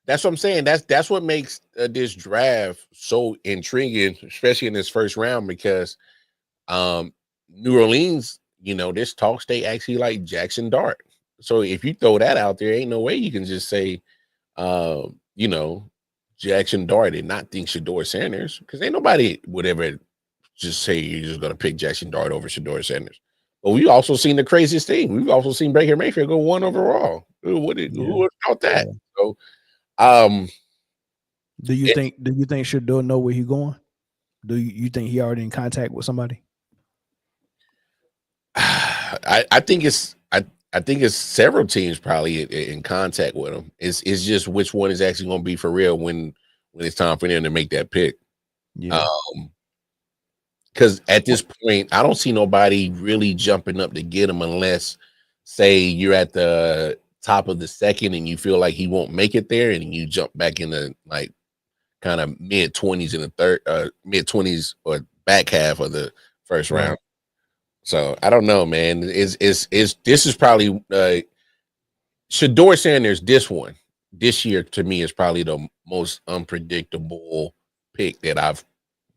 That's what I'm saying. That's what makes this draft so intriguing, especially in this first round, because New Orleans, this talks they actually like Jackson Dart. So if you throw that out there, ain't no way you can just say, Jackson Dart and not think Shedeur Sanders, because ain't nobody would ever just say you're just going to pick Jackson Dart over Shedeur Sanders. But we also seen the craziest thing. We've also seen Baker Mayfield go 1 overall. Who would have thought that? Yeah. So, do you think Shedeur know where he's going? Do you think he already in contact with somebody? I think it's several teams probably in contact with him. It's just which one is actually going to be for real when it's time for them to make that pick. Yeah. Because at this point, I don't see nobody really jumping up to get him unless, say, you're at the top of the second and you feel like he won't make it there, and you jump back in the like kind of mid-20s in the third, mid-20s or back half of the first round. So I don't know, man. This is probably Shedeur Sanders. This year to me is probably the most unpredictable pick that I've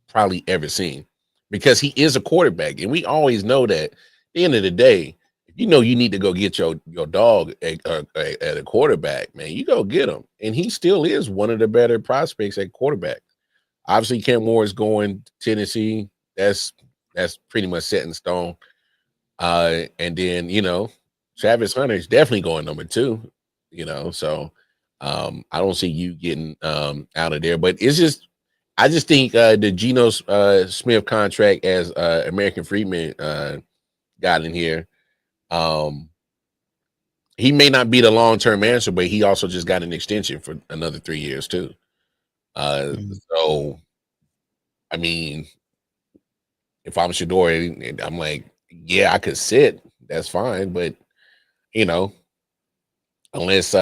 probably ever seen, because he is a quarterback, and we always know that at the end of the day, if you need to go get your dog at a quarterback, man, you go get him, and he still is one of the better prospects at quarterback. Obviously, Cam Moore is going to Tennessee. That's pretty much set in stone. And then, Travis Hunter is definitely going number 2, so I don't see you getting out of there. But I just think the Geno Smith contract, as American Freeman got in here, he may not be the long-term answer, but he also just got an extension for another 3 years too. So, I mean, if I'm Shedeur, I'm like, yeah, I could sit. That's fine. But, unless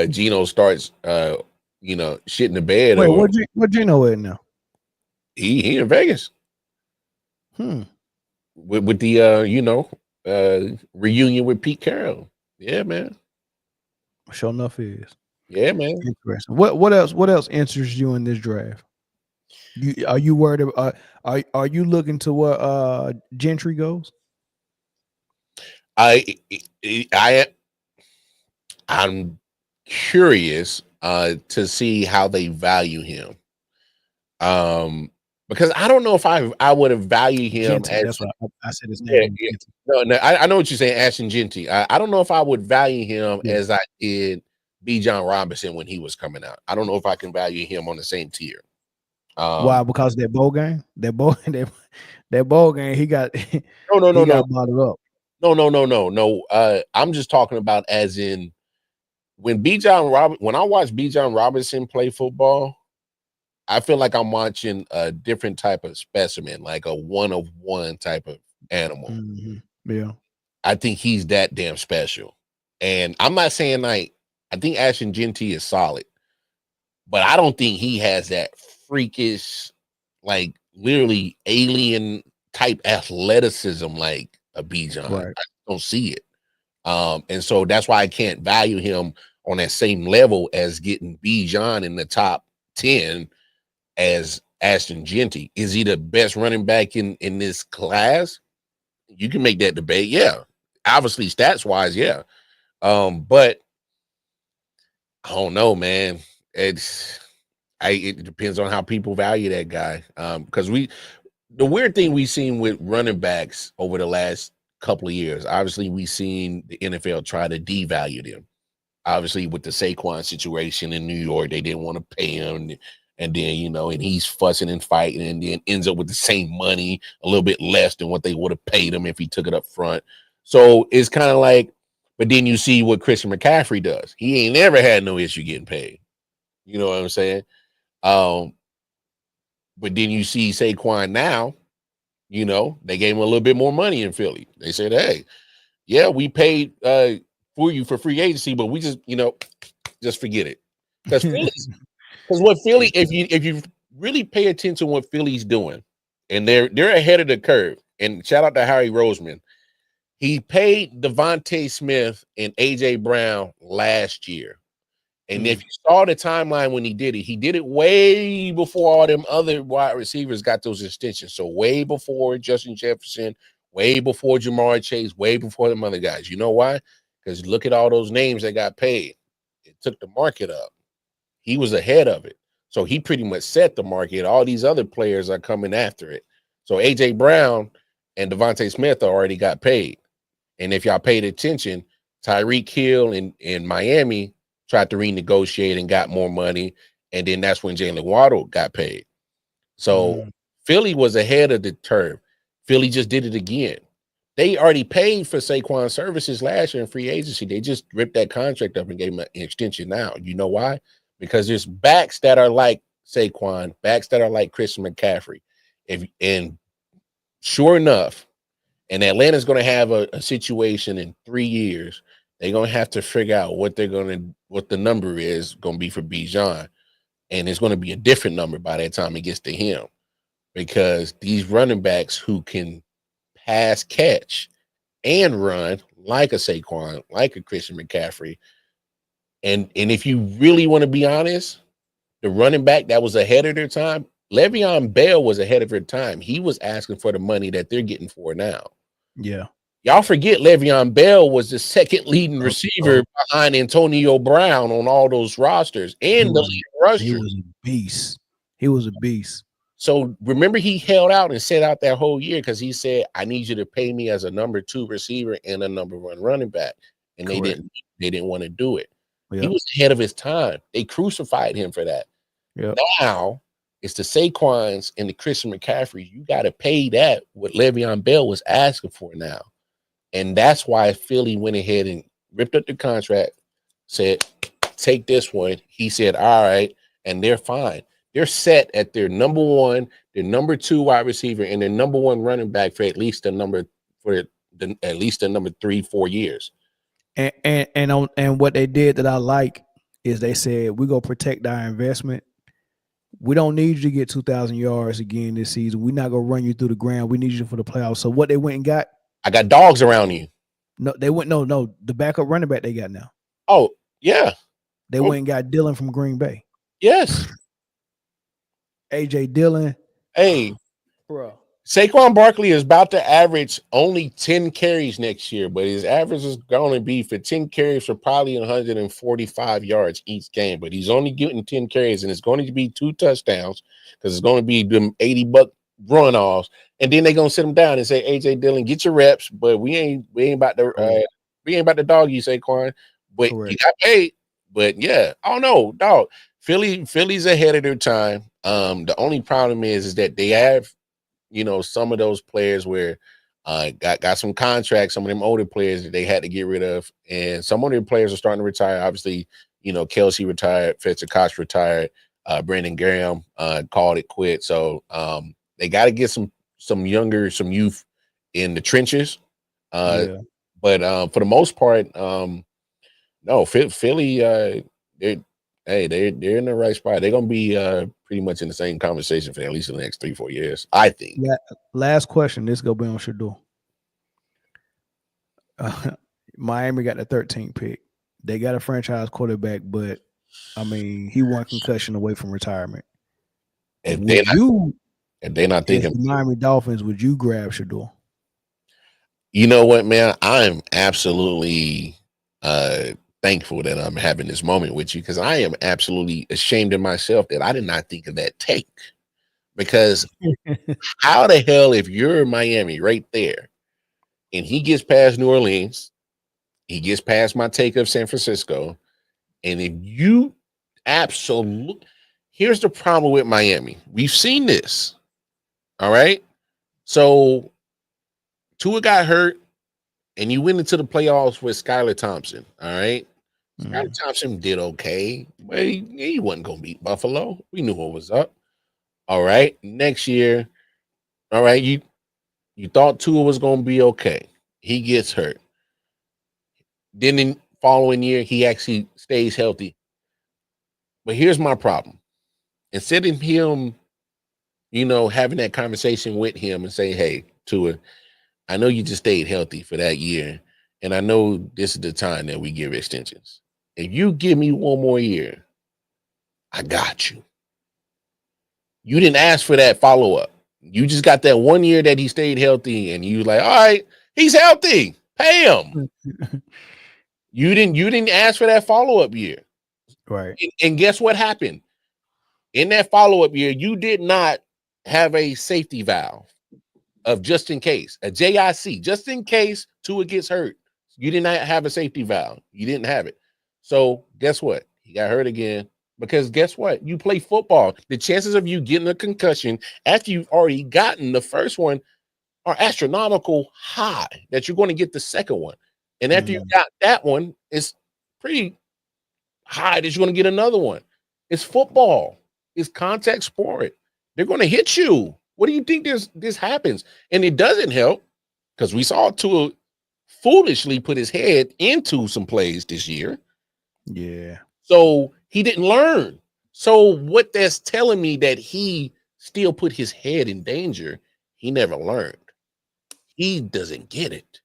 Geno starts, shit in the bed. Wait, what Geno at now? He in Vegas. With the, reunion with Pete Carroll. Yeah, man. Sure enough is. Yeah, man. Interesting. What else interests you in this draft? Are you worried about, are you looking to where Gentry goes? I'm curious to see how they value him. Because I don't know if I would have valued him Gentry, as that's what I said his name. Yeah. No, I know what you're saying, Ashton Genty. I don't know if I would value him as I did B. John Robinson when he was coming out. I don't know if I can value him on the same tier. Why? Because that bowl game, that bowl game, he got no bottled up. No. I'm just talking about as in when I watch B. John Robinson play football, I feel like I'm watching a different type of specimen, like a one-of-one type of animal. Mm-hmm. Yeah. I think he's that damn special. And I'm not saying like, I think Ashton Genty is solid, but I don't think he has that freakish, like literally alien type athleticism like a Bijan. Right. I don't see it. And so that's why I can't value him on that same level as getting Bijan in the top 10 as Ashton Genty. Is he the best running back in this class? You can make that debate. Yeah. Obviously, stats wise, yeah. But I don't know, man. It depends on how people value that guy. Because the weird thing we've seen with running backs over the last couple of years, obviously we've seen the NFL try to devalue them. Obviously, with the Saquon situation in New York, they didn't want to pay him. And then, and he's fussing and fighting and then ends up with the same money, a little bit less than what they would have paid him if he took it up front. So it's kind of like But then you see what Christian McCaffrey does. He ain't never had no issue getting paid. You know what I'm saying? But then you see Saquon now, you know, they gave him a little bit more money in Philly. They said, hey, yeah, we paid for you for free agency, but we just, you know, just forget it. Because what Philly, if you really pay attention to what Philly's doing, and they're ahead of the curve. And shout out to Harry Roseman. He paid Devontae Smith and AJ Brown last year. And if you saw the timeline when he did it way before all them other wide receivers got those extensions. So way before Justin Jefferson, way before Jamar Chase, way before them other guys. You know why? Because look at all those names that got paid. It took the market up. He was ahead of it. So he pretty much set the market. All these other players are coming after it. So AJ Brown and Devontae Smith already got paid. And if y'all paid attention, Tyreek Hill in Miami tried to renegotiate and got more money. And then that's when Jalen Waddle got paid. So Philly was ahead of the curve. Philly just did it again. They already paid for Saquon's services last year in free agency. They just ripped that contract up and gave him an extension now. You know why? Because there's backs that are like Saquon, backs that are like Christian McCaffrey. And sure enough, and Atlanta's going to have a situation in 3 years. They're going to have to figure out what the number is going to be for Bijan. And it's going to be a different number by that time it gets to him. Because these running backs who can pass, catch, and run like a Saquon, like a Christian McCaffrey. And if you really want to be honest, the running back that was ahead of their time, Le'Veon Bell was ahead of her time. He was asking for the money that they're getting for now. Yeah. Y'all forget Le'Veon Bell was the second leading receiver behind Antonio Brown on all those rosters and the leading rusher. He was a beast. He was a beast. So remember, he held out and set out that whole year because he said, I need you to pay me as a number 2 receiver and a number 1 running back. And they didn't want to do it. Yep. He was ahead of his time. They crucified him for that. Yep. Now it's the Saquons and the Christian McCaffrey. You got to pay that what Le'Veon Bell was asking for now. And that's why Philly went ahead and ripped up the contract, said, take this one. He said, all right. And they're fine. They're set at their number 1, their number 2 wide receiver, and their number 1 running back for at least at least the number 3-4 years. And what they did that I like is they said we're gonna protect our investment. We don't need you to get 2,000 yards again this season. We're not gonna run you through the ground. We need you for the playoffs. So what they went and got? I got dogs around you. No, they went no. The backup running back they got now. Oh yeah, they went and got Dillon from Green Bay. Yes. AJ Dillon. Hey, bro. Saquon Barkley is about to average only 10 carries next year, but his average is going to be for 10 carries for probably 145 yards each game. But he's only getting 10 carries, and it's going to be 2 touchdowns because it's going to be them $80 runoffs. And then they're going to sit him down and say, AJ Dillon, get your reps, but we ain't about to dog you, Saquon. But you got paid. But yeah, I don't know, dog. Philly's ahead of their time. The only problem is that they have, some of those players where got some contracts, some of them older players that they had to get rid of, and some of their players are starting to retire. Obviously, Kelsey retired, Fletcher Cox retired, Brandon Graham called it quit. So they got to get some youth in the trenches. But for the most part, no, Philly, they're in the right spot. They're gonna be pretty much in the same conversation for at least the next 3-4 years, I think. Yeah. Last question. This gonna be on Shador. Miami got the 13th pick. They got a franchise quarterback, but I mean, he one concussion away from retirement. If they're not thinking the Miami Dolphins, would you grab Shador? You know what, man? I'm absolutely thankful that I'm having this moment with you because I am absolutely ashamed of myself that I did not think of that take. Because how the hell, if you're Miami right there and he gets past New Orleans, he gets past my take of San Francisco, and if you here's the problem with Miami. We've seen this. All right. So Tua got hurt. and you went into the playoffs with Skylar Thompson. All right. Mm. Skylar Thompson did okay, but he wasn't going to beat Buffalo. We knew what was up. All right. Next year, all right, you thought Tua was going to be okay. He gets hurt. Then in following year, he actually stays healthy. But here's my problem. Instead of him, having that conversation with him and saying, hey, Tua, I know you just stayed healthy for that year, and I know this is the time that we give extensions. If you give me one more year, I got you. You didn't ask for that follow-up. You just got that 1 year that he stayed healthy, and you like, all right, he's healthy. Pay him. You didn't ask for that follow-up year. Right. And guess what happened? In that follow-up year, you did not have a safety valve of just in case, a JIC, just in case Tua gets hurt. You did not have a safety valve. You didn't have it. So guess what? He got hurt again. Because guess what? You play football. The chances of you getting a concussion after you've already gotten the first one are astronomical high that you're going to get the second one. And after you got that one, it's pretty high that you're going to get another one. It's football. It's contact sport. They're going to hit you. What do you think this happens? And it doesn't help because we saw Tua foolishly put his head into some plays this year. Yeah. So he didn't learn. So what that's telling me that he still put his head in danger, he never learned. He doesn't get it.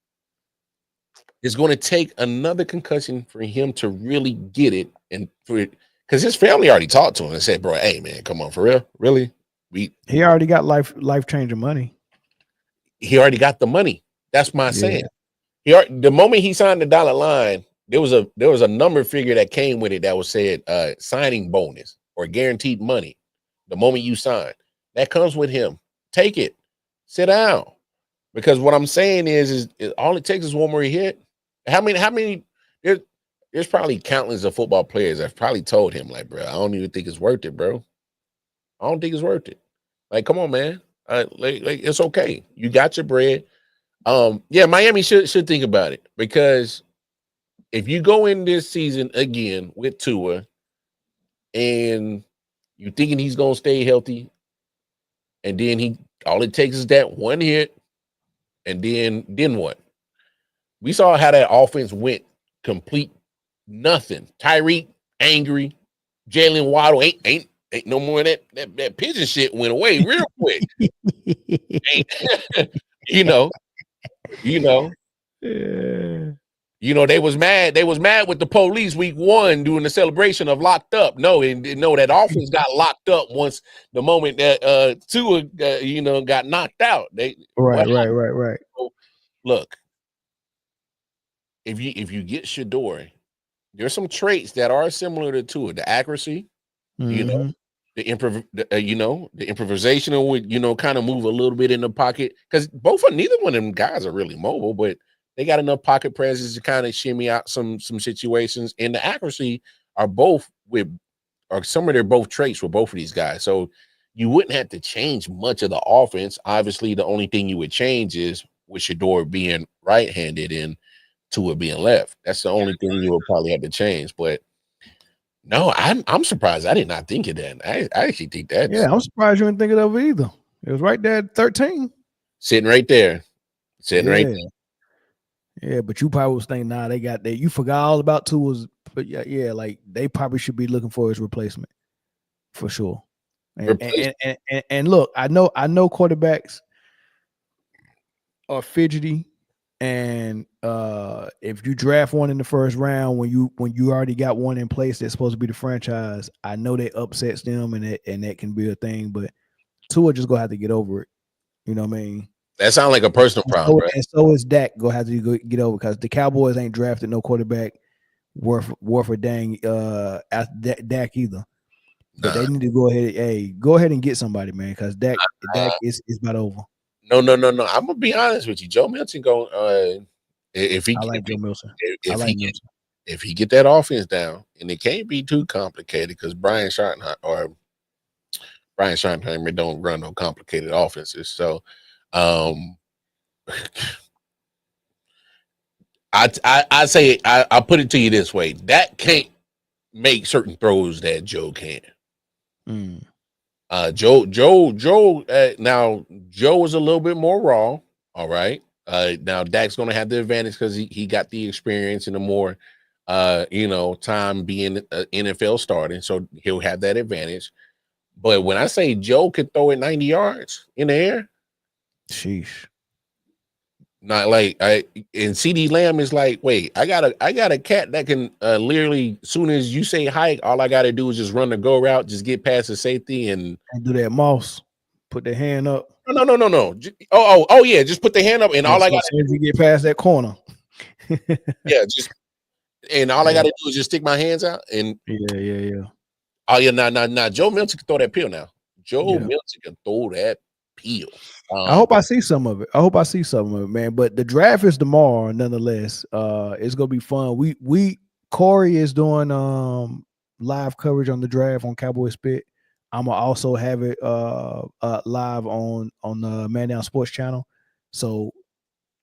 It's going to take another concussion for him to really get it, and for it because his family already talked to him and said, "Bro, hey man, come on, for real, really." He already got life changing money. He already got the money. That's my saying. The moment he signed the dollar line, there was a number figure that came with it that was said signing bonus or guaranteed money. The moment you sign, that comes with him. Take it. Sit down. Because what I'm saying is all it takes is one more hit. How many there's probably countless of football players that have probably told him, like, bro, I don't even think it's worth it, bro. I don't think it's worth it. Like, come on, man. Like it's okay. You got your bread. Yeah, Miami should think about it, because if you go in this season again with Tua and you thinking he's gonna stay healthy, and then all it takes is that one hit, and then what? We saw how that offense went complete nothing. Tyreek angry, Jalen Waddle ain't no more of that pigeon shit went away real quick. you know. They was mad. They was mad with the police week 1 doing the celebration of locked up. No, that offense got locked up once the moment that Tua got knocked out. Right. So, look, if you get Shador, there's some traits that are similar to Tua. The accuracy, the improvisation would kind of move a little bit in the pocket, because neither one of them guys are really mobile, but they got enough pocket presence to kind of shimmy out some situations, and the accuracy are some of their both traits with both of these guys. So you wouldn't have to change much of the offense. Obviously, the only thing you would change is with Shador being right-handed and Tua being left. That's the only thing you would probably have to change. But no, I'm surprised. I did not think of that. I actually think that. Yeah, I'm surprised you didn't think of it either. It was right there at 13. Sitting right there. Right there. Yeah, but you probably was thinking, nah, they got that. You forgot all about Tua's, but yeah, like they probably should be looking for his replacement for sure. And look, I know quarterbacks are fidgety, and if you draft one in the first round when you already got one in place that's supposed to be the franchise, I know that upsets them, and that can be a thing. But Tua just gonna have to get over it. You know what I mean? That sounds like a personal problem, right? And so is Dak gonna have to get over, because the Cowboys ain't drafted no quarterback worth a dang Dak either. But they need to go ahead and get somebody, man, because Dak is about over. No. I'm gonna be honest with you. Joe Milton if he get that offense down, and it can't be too complicated, because Brian Schottenheimer don't run no complicated offenses. So I say I'll put it to you this way: Dak can't make certain throws that Joe can. Mm. Joe. Now Joe is a little bit more raw. All right. Now Dak's going to have the advantage because he got the experience and the more, time being NFL starting, so he'll have that advantage. But when I say Joe could throw it 90 yards in the air, Sheesh. not like and CD Lamb is like, wait, I got a cat that can literally, as soon as you say hike, all I got to do is just run the go route, just get past the safety and do that, Moss. Put the hand up. No. Oh yeah, just put the hand up and all I got to do, you get past that corner. Yeah, just and all I got to do is just stick my hands out and yeah. Oh yeah, nah. Joe Milton can throw that pill now. Joe Milton can throw that pill. I hope I see some of it. Man. But the draft is tomorrow, nonetheless. It's gonna be fun. Corey is doing live coverage on the draft on Cowboy Spit. I'm gonna also have it live on the Man Down Sports channel. So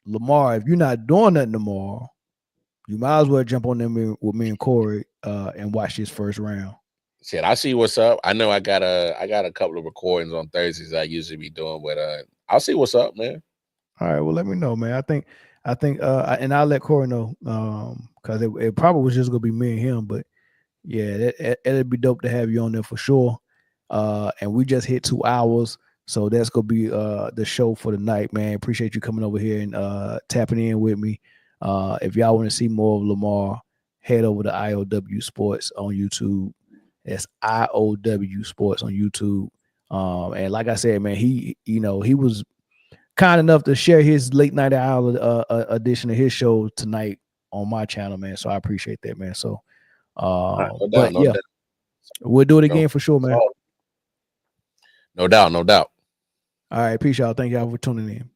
Lamar, if you're not doing nothing tomorrow, you might as well jump on them with me and Corey and watch this first round. Shit, I see what's up. I know I got a couple of recordings on Thursdays I usually be doing, but I'll see what's up, man. All right, well, let me know, man. I think and I'll let Corey know because it probably was just gonna be me and him, but yeah, it'd be dope to have you on there for sure. And we just hit 2 hours, so that's gonna be the show for the night, man. Appreciate you coming over here and tapping in with me. If y'all want to see more of Lamar, head over to IOW Sports on YouTube. That's IOW Sports on YouTube. And like I said, man, he was kind enough to share his late night hour edition of his show tonight on my channel, man. So I appreciate that, man. So, no doubt. We'll do it again for sure, man. No doubt. All right, peace, y'all. Thank y'all for tuning in.